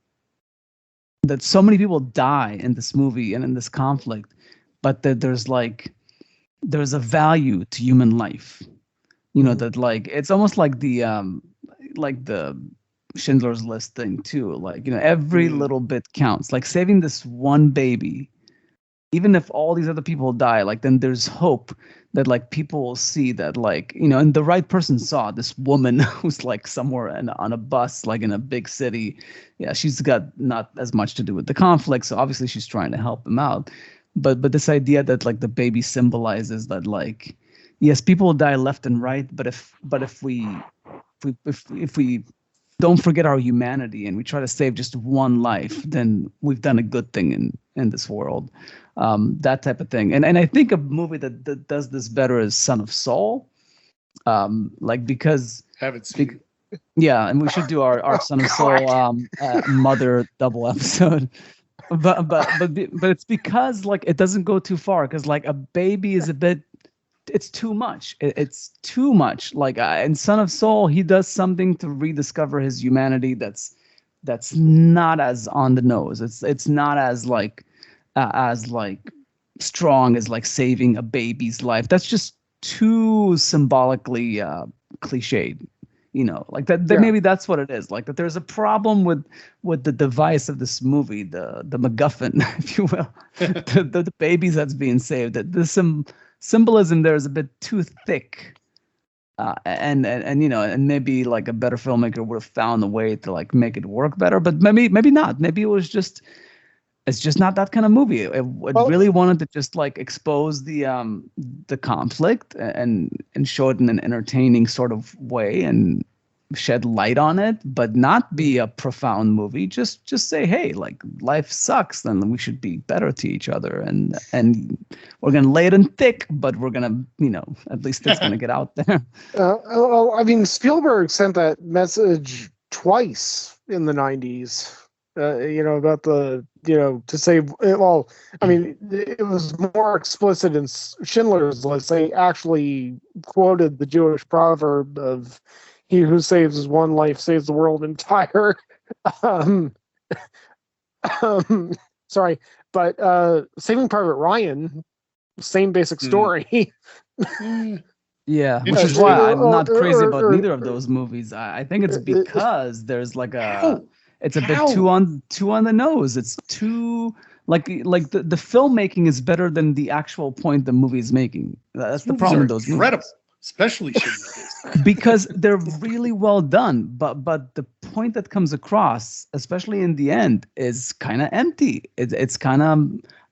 that so many people die in this movie and in this conflict, but that there's a value to human life, that like it's almost like the Schindler's List thing too. Like, every little bit counts. Like saving this one baby even if all these other people die, like then there's hope that like people will see that, like, and the right person saw this woman who's like somewhere on a bus, like in a big city. Yeah, she's got not as much to do with the conflict, so obviously she's trying to help him out. But this idea that like the baby symbolizes that, like, yes, people will die left and right, but if we don't forget our humanity and we try to save just one life, then we've done a good thing in this world. That type of thing. And I think a movie that does this better is Son of Saul. Like, because Haven't seen it. yeah, and we should do our Son of Saul mother double episode. But it's because like it doesn't go too far, because like a baby is a bit, it's too much. It's too much. Like in Son of Saul, he does something to rediscover his humanity that's not as on the nose. It's not as like strong as like saving a baby's life. That's just too symbolically cliched. Like that. Yeah. Maybe that's what it is. Like that. There's a problem with the device of this movie, the MacGuffin, if you will, the babies that's being saved. That the symbolism there is a bit too thick, and maybe like a better filmmaker would have found a way to like make it work better. But maybe not. Maybe it's just not that kind of movie. It really wanted to just like expose the conflict and show it in an entertaining sort of way and shed light on it, but not be a profound movie. Just say, hey, like life sucks, then we should be better to each other, and we're gonna lay it in thick, but we're gonna, at least it's gonna get out there. I mean, Spielberg sent that message twice in the 90s. About the, to save, well, I mean, it was more explicit in Schindler's List. They actually quoted the Jewish proverb of, he who saves one life saves the world entire. Sorry, but Saving Private Ryan, same basic story. Yeah, which is why I'm not crazy about neither of those movies. I think it's because there's like it's a bit too on the nose. It's too like the filmmaking is better than the actual point the movie is making. That's the problem with those incredible, movies. Especially because they're really well done. But the point that comes across, especially in the end, is kind of empty. It's kind of.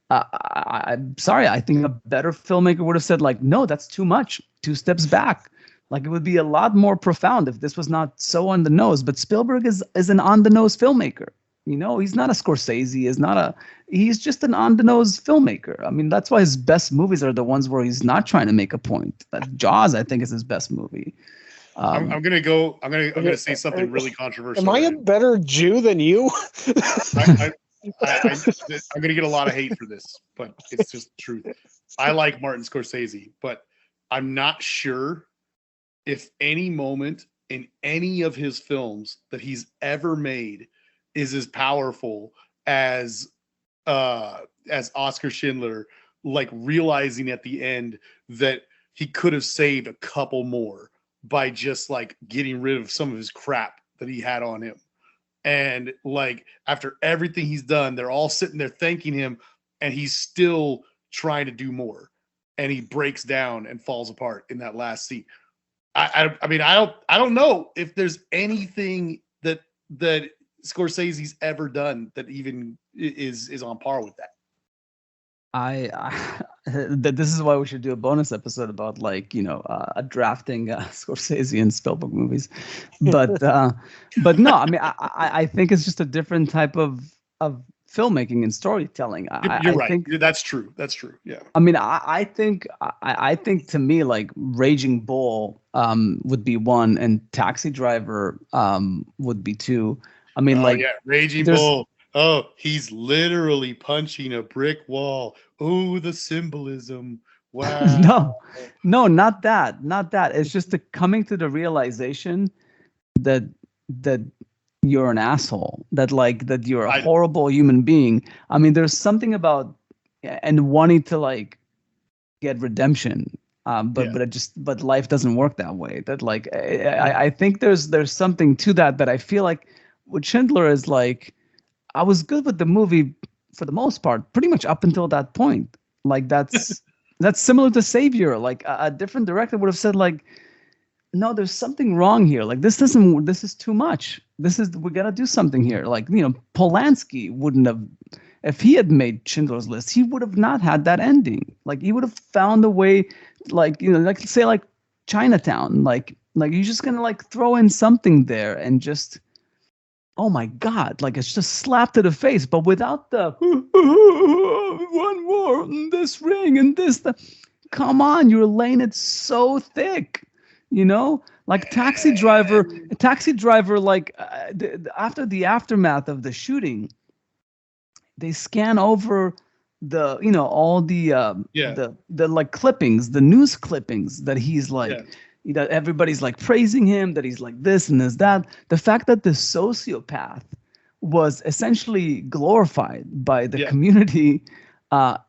I'm sorry. I think a better filmmaker would have said like, no, that's too much. 2 steps back. Like it would be a lot more profound if this was not so on the nose. But Spielberg is an on the nose filmmaker. He's not a Scorsese. He's just an on the nose filmmaker. I mean, that's why his best movies are the ones where he's not trying to make a point. That Jaws, I think, is his best movie. I'm gonna say something really controversial. Am I a better Jew than you? I'm gonna get a lot of hate for this, but it's just the truth. I like Martin Scorsese, but I'm not sure if any moment in any of his films that he's ever made is as powerful as Oscar Schindler, like realizing at the end that he could have saved a couple more by just like getting rid of some of his crap that he had on him. And like after everything he's done, they're all sitting there thanking him, and he's still trying to do more. And he breaks down and falls apart in that last scene. I mean, I don't know if there's anything that Scorsese's ever done that even is on par with that. This is why we should do a bonus episode about like drafting Scorsese and Spielberg movies, but no, I mean I think it's just a different type of filmmaking and storytelling. You're right. Think, that's true. Yeah. I mean, I think to me like Raging Bull would be 1, and Taxi Driver would be 2. I mean, Raging Bull. Oh, he's literally punching a brick wall. Oh, the symbolism. Wow. No, not that. It's just coming to the realization that you're an asshole, that you're a horrible human being. I mean, there's something about and wanting to like get redemption. But life doesn't work that way. That like I think there's something to that I feel like with Schindler is like, I was good with the movie for the most part, pretty much up until that point. Like that's similar to Savior. Like a different director would have said like, no, there's something wrong here. Like this is too much. We gotta do something here. Like, Polanski wouldn't have, if he had made Schindler's List, he would have not had that ending. Like he would have found a way, like, like say like Chinatown, like you're just gonna like throw in something there and just, oh my God, like it's just slapped to the face, but without the one more and this ring and this. Come on, you're laying it so thick. Like Taxi Driver, like after the aftermath of the shooting, they scan over the, all the like clippings, the news clippings that he's like, that everybody's like praising him, that he's like this and this, that. The fact that the sociopath was essentially glorified by the community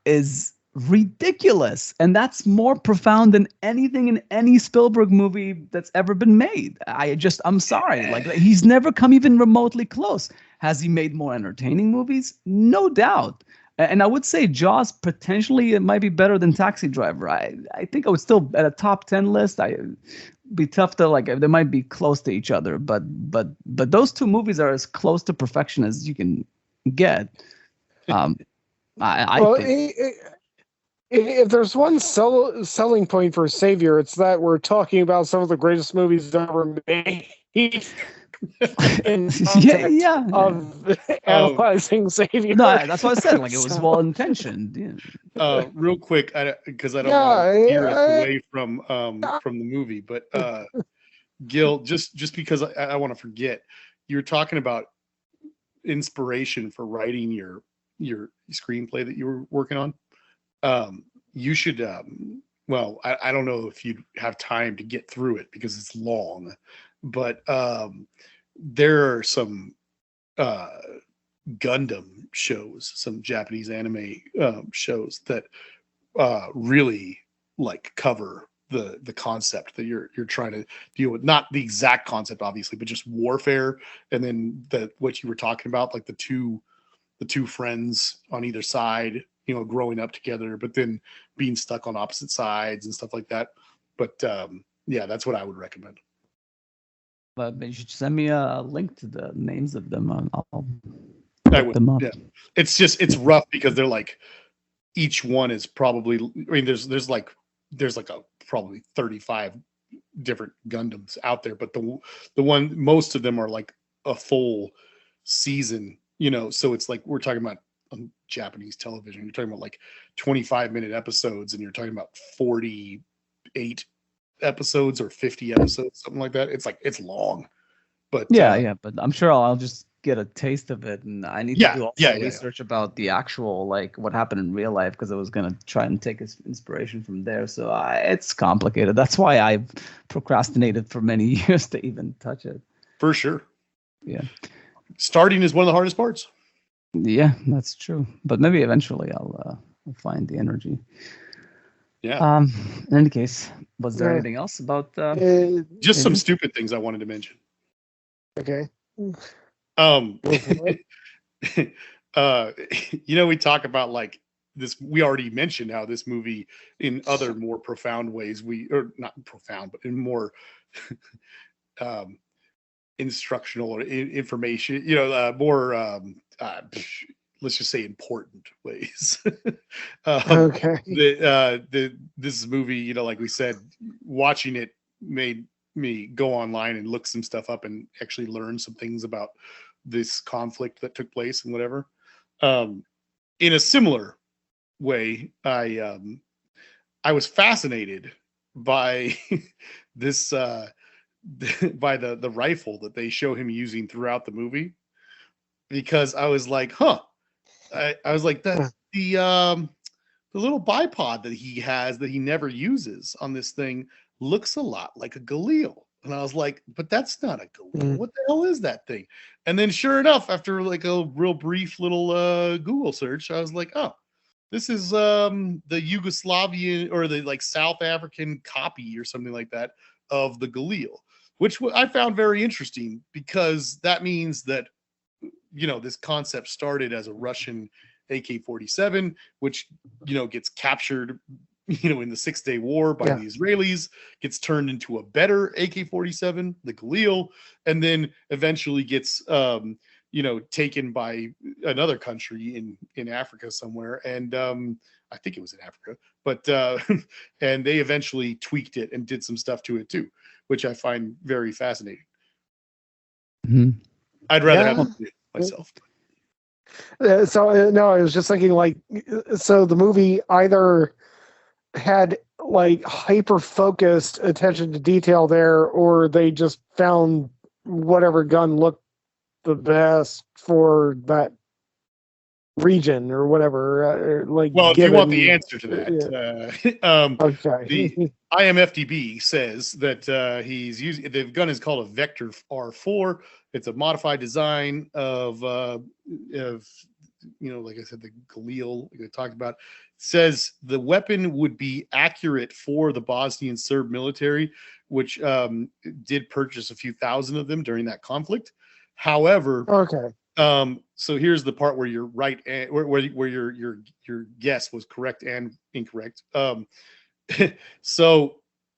is ridiculous, and that's more profound than anything in any Spielberg movie that's ever been made. I'm sorry, like he's never come even remotely close. Has he made more entertaining movies? No doubt. And I would say Jaws potentially it might be better than Taxi Driver. I think I would still at a top 10 list. Be tough to like, they might be close to each other, but those two movies are as close to perfection as you can get. I think. If there's one selling point for Savior, it's that we're talking about some of the greatest movies ever made. Of analyzing Savior. No, that's what I said. Like it was well intentioned. Yeah. Real quick, because I don't want to steer us away from the movie, but Gil, just because I want to forget, you're talking about inspiration for writing your screenplay that you were working on. You should well, I don't know if you'd have time to get through it because it's long, but there are some Gundam shows, some Japanese anime shows that really like cover the concept that you're trying to deal with. Not the exact concept, obviously, but just warfare, and then what you were talking about, like the two friends on either side, growing up together, but then being stuck on opposite sides and stuff like that. But that's what I would recommend. But you should send me a link to the names of them. I'll I would. Them up. Yeah, it's rough because they're like, each one is probably. I mean, there's like probably 35 different Gundams out there, but the one, most of them are like a full season. So it's like we're talking about on Japanese television. You're talking about like 25-minute episodes, and you're talking about 48 episodes or 50 episodes, something like that. It's like, it's long, but but I'm sure I'll just get a taste of it, and I need to do also research about the actual, like what happened in real life, because I was going to try and take inspiration from there. So it's complicated. That's why I've procrastinated for many years to even touch it. For sure. Yeah. Starting is one of the hardest parts. Yeah, that's true. But maybe eventually I'll find the energy. Yeah. In any case, was there anything else about? Just some stupid things I wanted to mention. Okay. We talk about like this. We already mentioned how this movie, in other more profound ways, or not profound, but in more instructional or information, more let's just say important ways. Okay. This movie, like we said, watching it made me go online and look some stuff up and actually learn some things about this conflict that took place and whatever. In a similar way, I was fascinated by this by the rifle that they show him using throughout the movie, because I was like, I was like, that's the little bipod that he has that he never uses on this thing looks a lot like a Galil. And I was like, but that's not a Galil. What the hell is that thing? And then sure enough, after like a real brief little Google search, I was like, oh, this is the Yugoslavian or the like South African copy or something like that of the Galil, which I found very interesting, because that means that, this concept started as a Russian AK-47, which gets captured in the 6-Day War by the Israelis, gets turned into a better AK-47, the Galil, and then eventually gets taken by another country in Africa somewhere, and I think it was in Africa, but and they eventually tweaked it and did some stuff to it too, which I find very fascinating. Mm-hmm. I'd rather have it myself. No, I was just thinking, like, so the movie either had like hyper focused attention to detail there, or they just found whatever gun looked the best for that region or whatever. If you want the answer to that, okay. The IMFDB says that he's using the gun is called a Vector R4. It's a modified design of like I said, the Galil we talked about. Says the weapon would be accurate for the Bosnian Serb military, which did purchase a few thousand of them during that conflict. However, so here's the part where you're right, and where your guess was correct and incorrect. So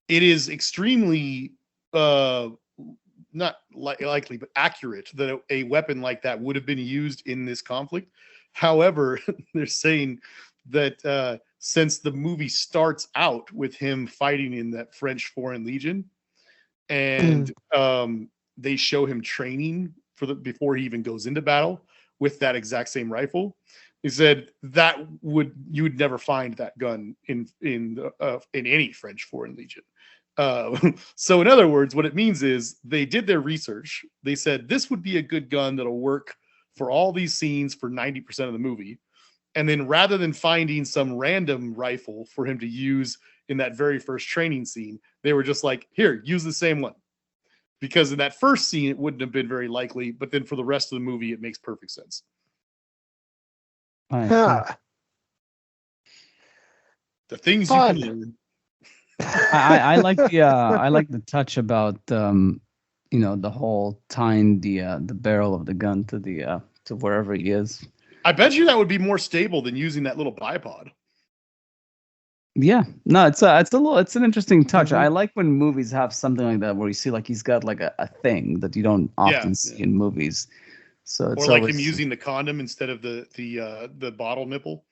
it is extremely not likely, but accurate that a weapon like that would have been used in this conflict. However, they're saying that since the movie starts out with him fighting in that French Foreign Legion, and they show him training before he even goes into battle with that exact same rifle, he said that you would never find that gun in any French Foreign Legion. So in other words, what it means is they did their research. They said this would be a good gun that'll work for all these scenes for 90% of the movie. And then rather than finding some random rifle for him to use in that very first training scene, they were just like, here, use the same one. Because in that first scene, it wouldn't have been very likely, but then for the rest of the movie, it makes perfect sense. Nice. The things you can learn. I like the touch about the whole tying the barrel of the gun to wherever he is. I bet you that would be more stable than using that little bipod. Yeah, no, it's an interesting touch. I like when movies have something like that where you see like he's got like a thing that you don't often see in movies. So it's or like him using the condom instead of the bottle nipple.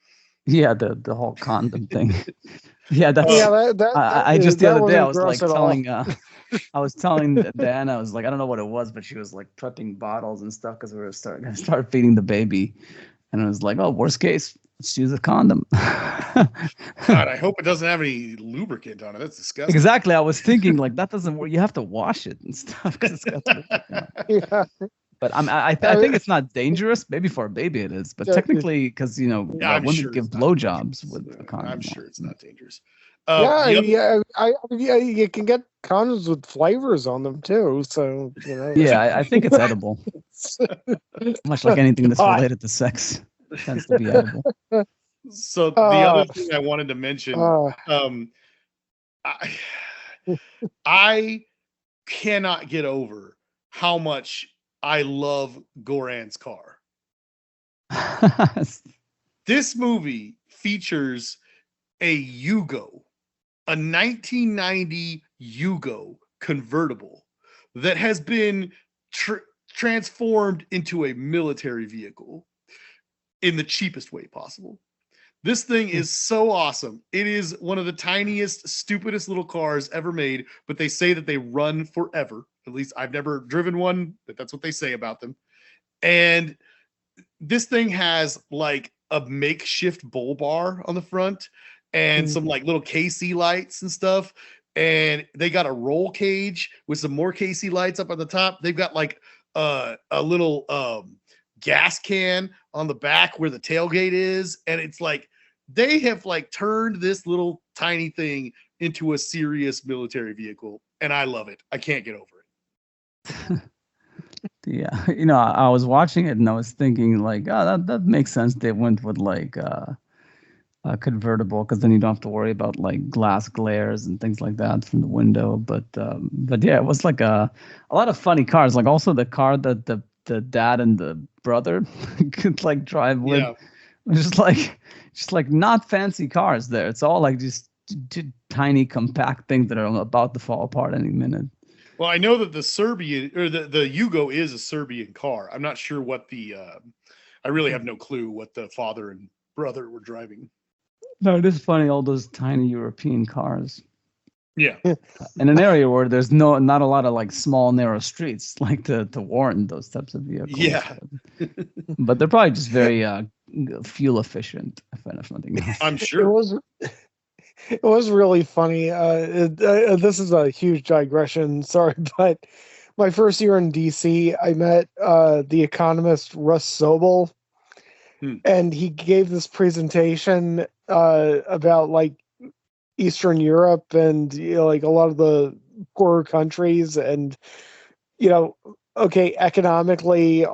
Yeah, the whole condom thing. Yeah, that's. I just the other day I was like telling I was telling Dan, I was like, I don't know what it was, but she was like prepping bottles and stuff because we were gonna start feeding the baby, and I was like, oh, worst case, let's use a condom. God, I hope it doesn't have any lubricant on it. That's disgusting. Exactly. I was thinking like that doesn't work. You have to wash it and stuff because it's got lubricant. But I think it's not dangerous. Maybe for a baby it is, but technically, because women give blowjobs with a condom. I'm sure it's not dangerous. You can get condoms with flavors on them too. So Yeah, I think it's edible. Much like anything that's related to sex, it tends to be edible. So the other thing I wanted to mention, I cannot get over how much I love Goran's car. This movie features a Yugo, a 1990 Yugo convertible that has been transformed into a military vehicle in the cheapest way possible. This thing is so awesome. It is one of the tiniest, stupidest little cars ever made, but they say that they run forever. At least I've never driven one, but that's what they say about them. And this thing has like a makeshift bull bar on the front and some like little KC lights and stuff. And they got a roll cage with some more KC lights up on the top. They've got like a little gas can on the back where the tailgate is. And it's like, they have like turned this little tiny thing into a serious military vehicle. And I love it. I can't get over it. Yeah, I was watching it and I was thinking like, oh, that makes sense. They went with like a convertible because then you don't have to worry about like glass glares and things like that from the window. But yeah, it was like a lot of funny cars. Like also the car that the dad and the brother could like drive with. just like not fancy cars there. It's all like just tiny compact things that are about to fall apart any minute. Well, I know that the Serbian or the Yugo is a Serbian car. I'm not sure what the I really have no clue what the father and brother were driving. No, it is funny, all those tiny European cars. Yeah. In an area where there's not a lot of like small narrow streets like to warrant those types of vehicles. Yeah. But they're probably just very fuel efficient, if nothing else. I'm sure. It was really funny. This is a huge digression, sorry, but my first year in DC, I met the economist Russ Sobel, and he gave this presentation about like Eastern Europe and like a lot of the poorer countries, and okay, economically,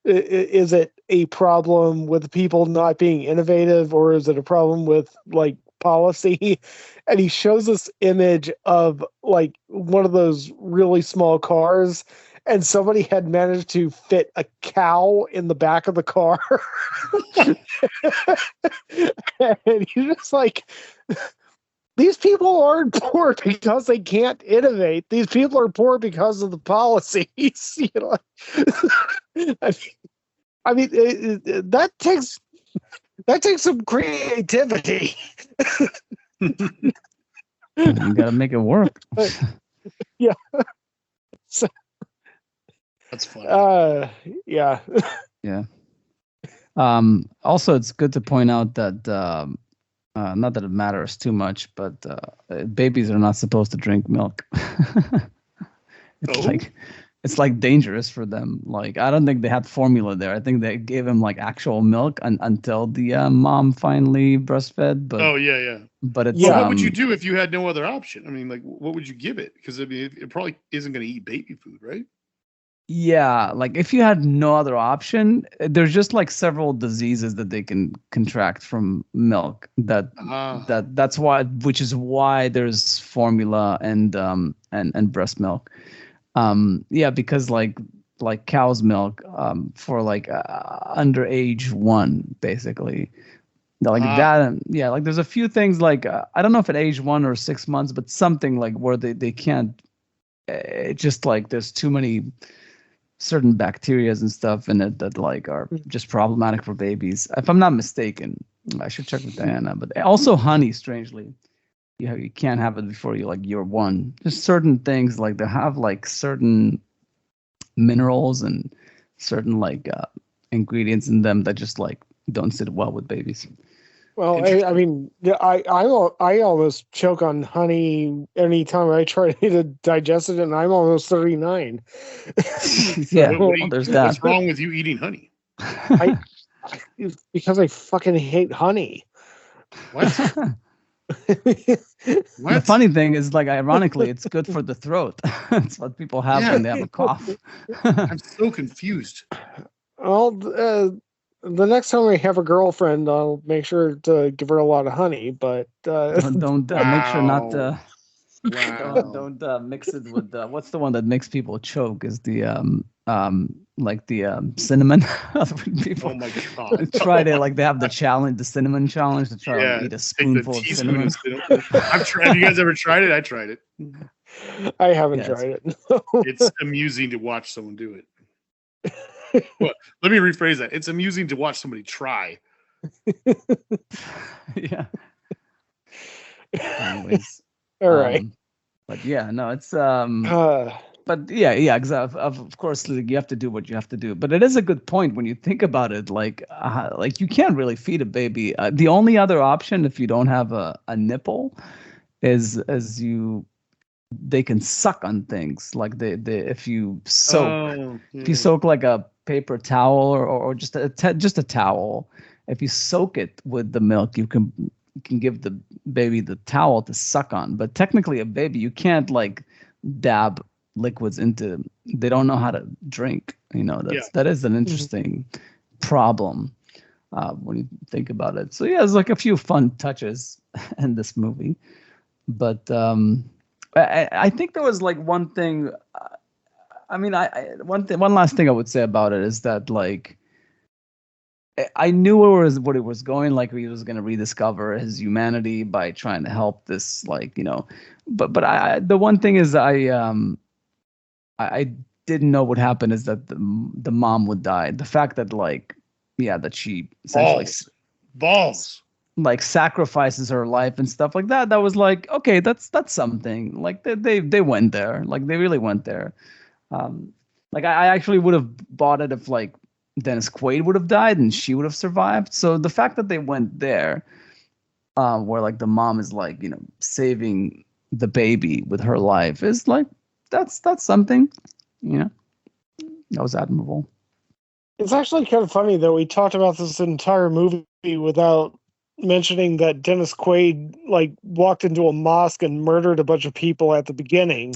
is it a problem with people not being innovative, or is it a problem with like policy? And he shows this image of like one of those really small cars, and somebody had managed to fit a cow in the back of the car. And he's just like, these people aren't poor because they can't innovate. These people are poor because of the policies. I mean, that takes some creativity. You gotta make it work. Yeah. So, that's funny. Yeah. Yeah. Also, it's good to point out that not that it matters too much, but babies are not supposed to drink milk. It's like dangerous for them. Like, I don't think they had formula there. I think they gave him like actual milk until the mom finally breastfed. But yeah. But it's what would you do if you had no other option? I mean, like, what would you give it? Because I mean, it probably isn't going to eat baby food, right? Yeah, like if you had no other option, there's just like several diseases that they can contract from milk. That's why, which is why there's formula and breast milk. Yeah, because like cow's milk for like under age 1, basically. Like that, yeah. Like there's a few things like I don't know if at age 1 or 6 months, but something like where they can't. It's just like there's too many certain bacterias and stuff in it that like are just problematic for babies. If I'm not mistaken, I should check with Diana. But also honey, strangely, you can't have it before you're 1. Just certain things like they have like certain minerals and certain like ingredients in them that just like don't sit well with babies. Well, I mean, I almost choke on honey anytime I try to digest it, and I'm almost 39. Yeah, there's that. What's wrong with you eating honey? Because I fucking hate honey. What? The funny thing is, like, ironically, it's good for the throat. That's what people have when they have a cough. I'm so confused. Well, the next time I have a girlfriend, I'll make sure to give her a lot of honey. But don't make sure not to. Wow. Don't mix it with what's the one that makes people choke? Is the like the cinnamon. People oh my god! Try to like they have the challenge, the cinnamon challenge, to try to eat a spoonful of cinnamon. I've tried. Have you guys ever tried it? I tried it. I haven't tried it. It's amusing to watch someone do it. Well, let me rephrase that. It's amusing to watch somebody try. Yeah. Anyways. All right. But yeah, no, it's but yeah, because of course, like, you have to do what you have to do. But it is a good point when you think about it. Like you can't really feed a baby. The only other option, if you don't have a nipple, is they can suck on things. Like if you soak, if you soak like a paper towel or just a towel, if you soak it with the milk, you can give the baby the towel to suck on. But technically, a baby, you can't like dab liquids into. They don't know how to drink. That is an interesting problem when you think about it. So yeah, there's like a few fun touches in this movie, but I think there was like one thing. One last thing I would say about it is that like I knew what it was going. Like he was going to rediscover his humanity by trying to help this, like, but the one thing is I didn't know what happened is that the mom would die. The fact that like that she essentially balls like sacrifices her life and stuff like that. That was like, okay, that's something. Like they went there. Like they really went there. Like I actually would have bought it if like Dennis Quaid would have died and she would have survived. So the fact that they went there, where like the mom is like, saving the baby with her life is like, that's something, that was admirable. It's actually kind of funny that we talked about this entire movie without mentioning that Dennis Quaid like walked into a mosque and murdered a bunch of people at the beginning.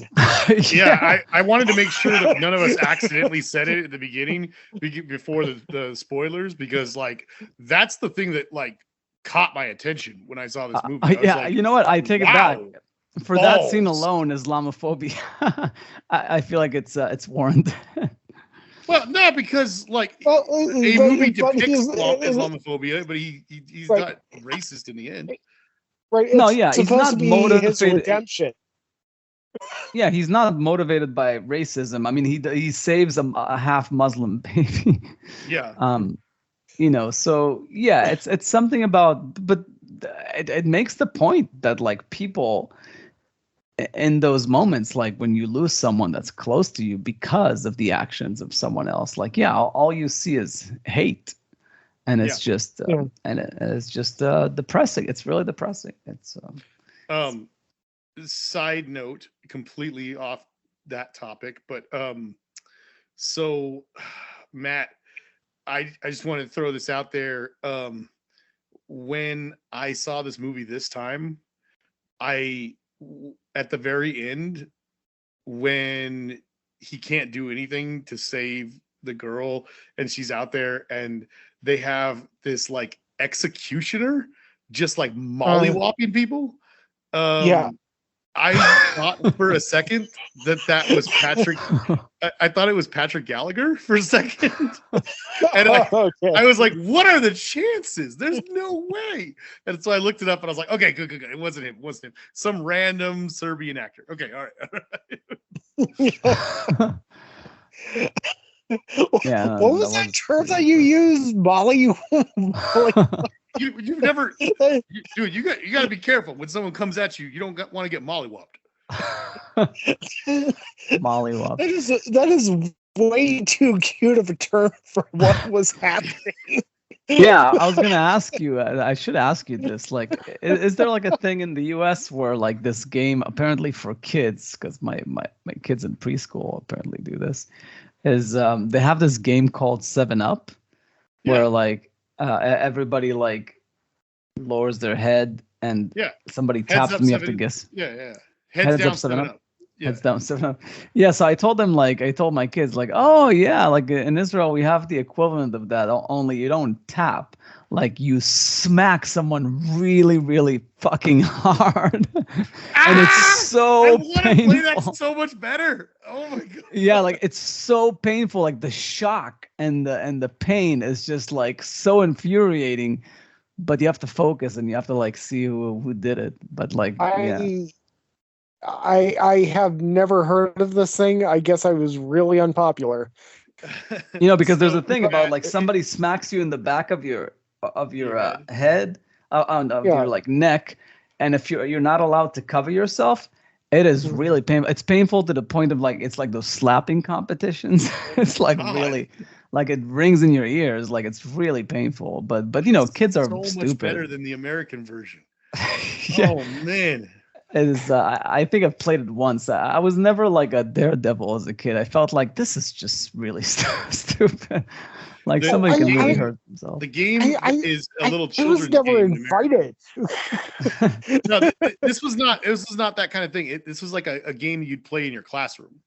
Yeah, I wanted to make sure that none of us accidentally said it at the beginning before the spoilers, because like that's the thing that like caught my attention when I saw this movie. Like, you know what? I take it back. For balls. That scene alone, Islamophobia. I feel like it's warranted. Well, no, because like a movie depicts Islamophobia, but he's not racist in the end. Right? It's no, yeah, he's not motivated. His redemption. Yeah, he's not motivated by racism. I mean, he saves a half Muslim baby. Yeah. So yeah, it's something about, but it makes the point that like people in those moments, like when you lose someone that's close to you because of the actions of someone else, like all you see is hate, and it's just and it's just depressing. It's really depressing. It's side note, completely off that topic, but so Matt, I just want to throw this out there. When I saw this movie this time, at the very end, when he can't do anything to save the girl and she's out there and they have this like executioner just like mollywopping people. I thought for a second that was Patrick. I thought it was Patrick Gallagher for a second. And I was like, what are the chances? There's no way. And so I looked it up and I was like, okay, good. It wasn't him. Some random Serbian actor. Okay, all right. Yeah. What was that term that you used, Molly? You've never, dude. You got to be careful when someone comes at you. You don't want to get mollywopped. Mollywopped. That is way too cute of a term for what was happening. Yeah, I was gonna ask you. I should ask you this. Like, is there like a thing in the U.S. where like this game, apparently for kids, because my kids in preschool apparently do this, is they have this game called 7-Up, where like everybody like lowers their head and somebody taps them. You have to guess. Heads down, 7-Up. Heads down, 7-Up. Yeah, so I told my kids like, oh yeah, like in Israel we have the equivalent of that. Only you don't tap, like you smack someone really, really fucking hard, and it's so I want to painful. Play that so much better. Oh my god. Yeah, like it's so painful. Like the shock and the pain is just like so infuriating. But you have to focus and you have to like see who did it. But like, I have never heard of this thing. I guess I was really unpopular. Because there's a thing about like somebody smacks you in the back of your head, of your like neck, and if you're not allowed to cover yourself, it is really painful. It's painful to the point of like it's like those slapping competitions. It's like really. Like it rings in your ears, like it's really painful. But kids are so stupid. Much better than the American version. Oh man, it is. I think I've played it once. I was never like a daredevil as a kid. I felt like this is just really stupid. Like somebody can really hurt themselves. The game is a little children's game. I was never invited. No, this was not. This was not that kind of thing. This was like a game you'd play in your classroom.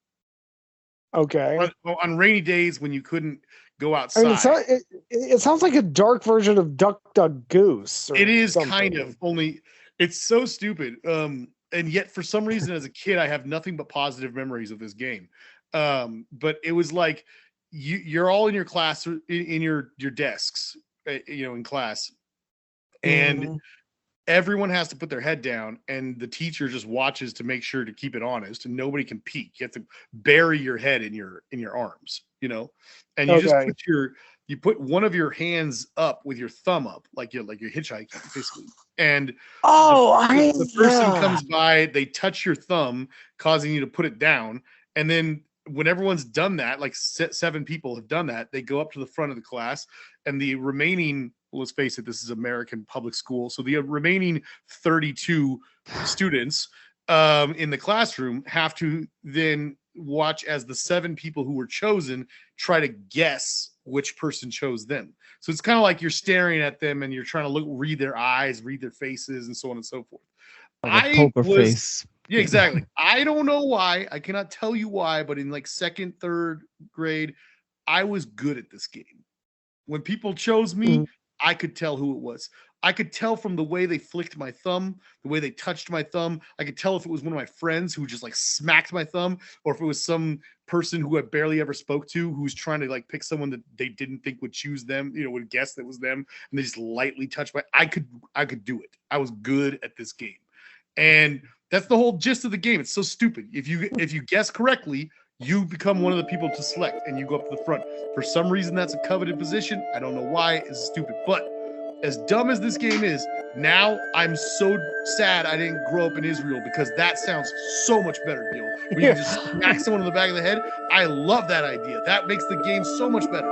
Okay. On rainy days when you couldn't go outside. I mean, it sounds like a dark version of Duck Duck Goose. It is kind of, only it's so stupid. And yet for some reason as a kid, I have nothing but positive memories of this game. But it was like you're all in your class in your desks, in class, and everyone has to put their head down, and the teacher just watches to make sure to keep it honest, and nobody can peek. You have to bury your head in your arms, and you just put one of your hands up with your thumb up, like you're hitchhiking basically. And the person comes by, they touch your thumb, causing you to put it down. And then when everyone's done that, like 7 people have done that, they go up to the front of the class, and the remaining, let's face it, this is American public school, so the remaining 32 students in the classroom have to then watch as the 7 people who were chosen try to guess which person chose them. So it's kind of like you're staring at them and you're trying to read their eyes, read their faces, and so on and so forth. Like a poker face. Yeah, exactly. I don't know why. I cannot tell you why, but in like 2nd, 3rd grade, I was good at this game. When people chose me, I could tell who it was. I could tell from the way they flicked my thumb, the way they touched my thumb. I could tell if it was one of my friends who just like smacked my thumb, or if it was some person who I barely ever spoke to, who's trying to like pick someone that they didn't think would choose them, would guess that was them, and they just lightly touched I could do it. I was good at this game. And that's the whole gist of the game. It's so stupid. If you guess correctly, you become one of the people to select, and you go up to the front. For some reason, that's a coveted position. I don't know why. It's stupid. But as dumb as this game is, now I'm so sad I didn't grow up in Israel, because that sounds so much better, Gil. Where you can just smack someone in the back of the head. I love that idea. That makes the game so much better.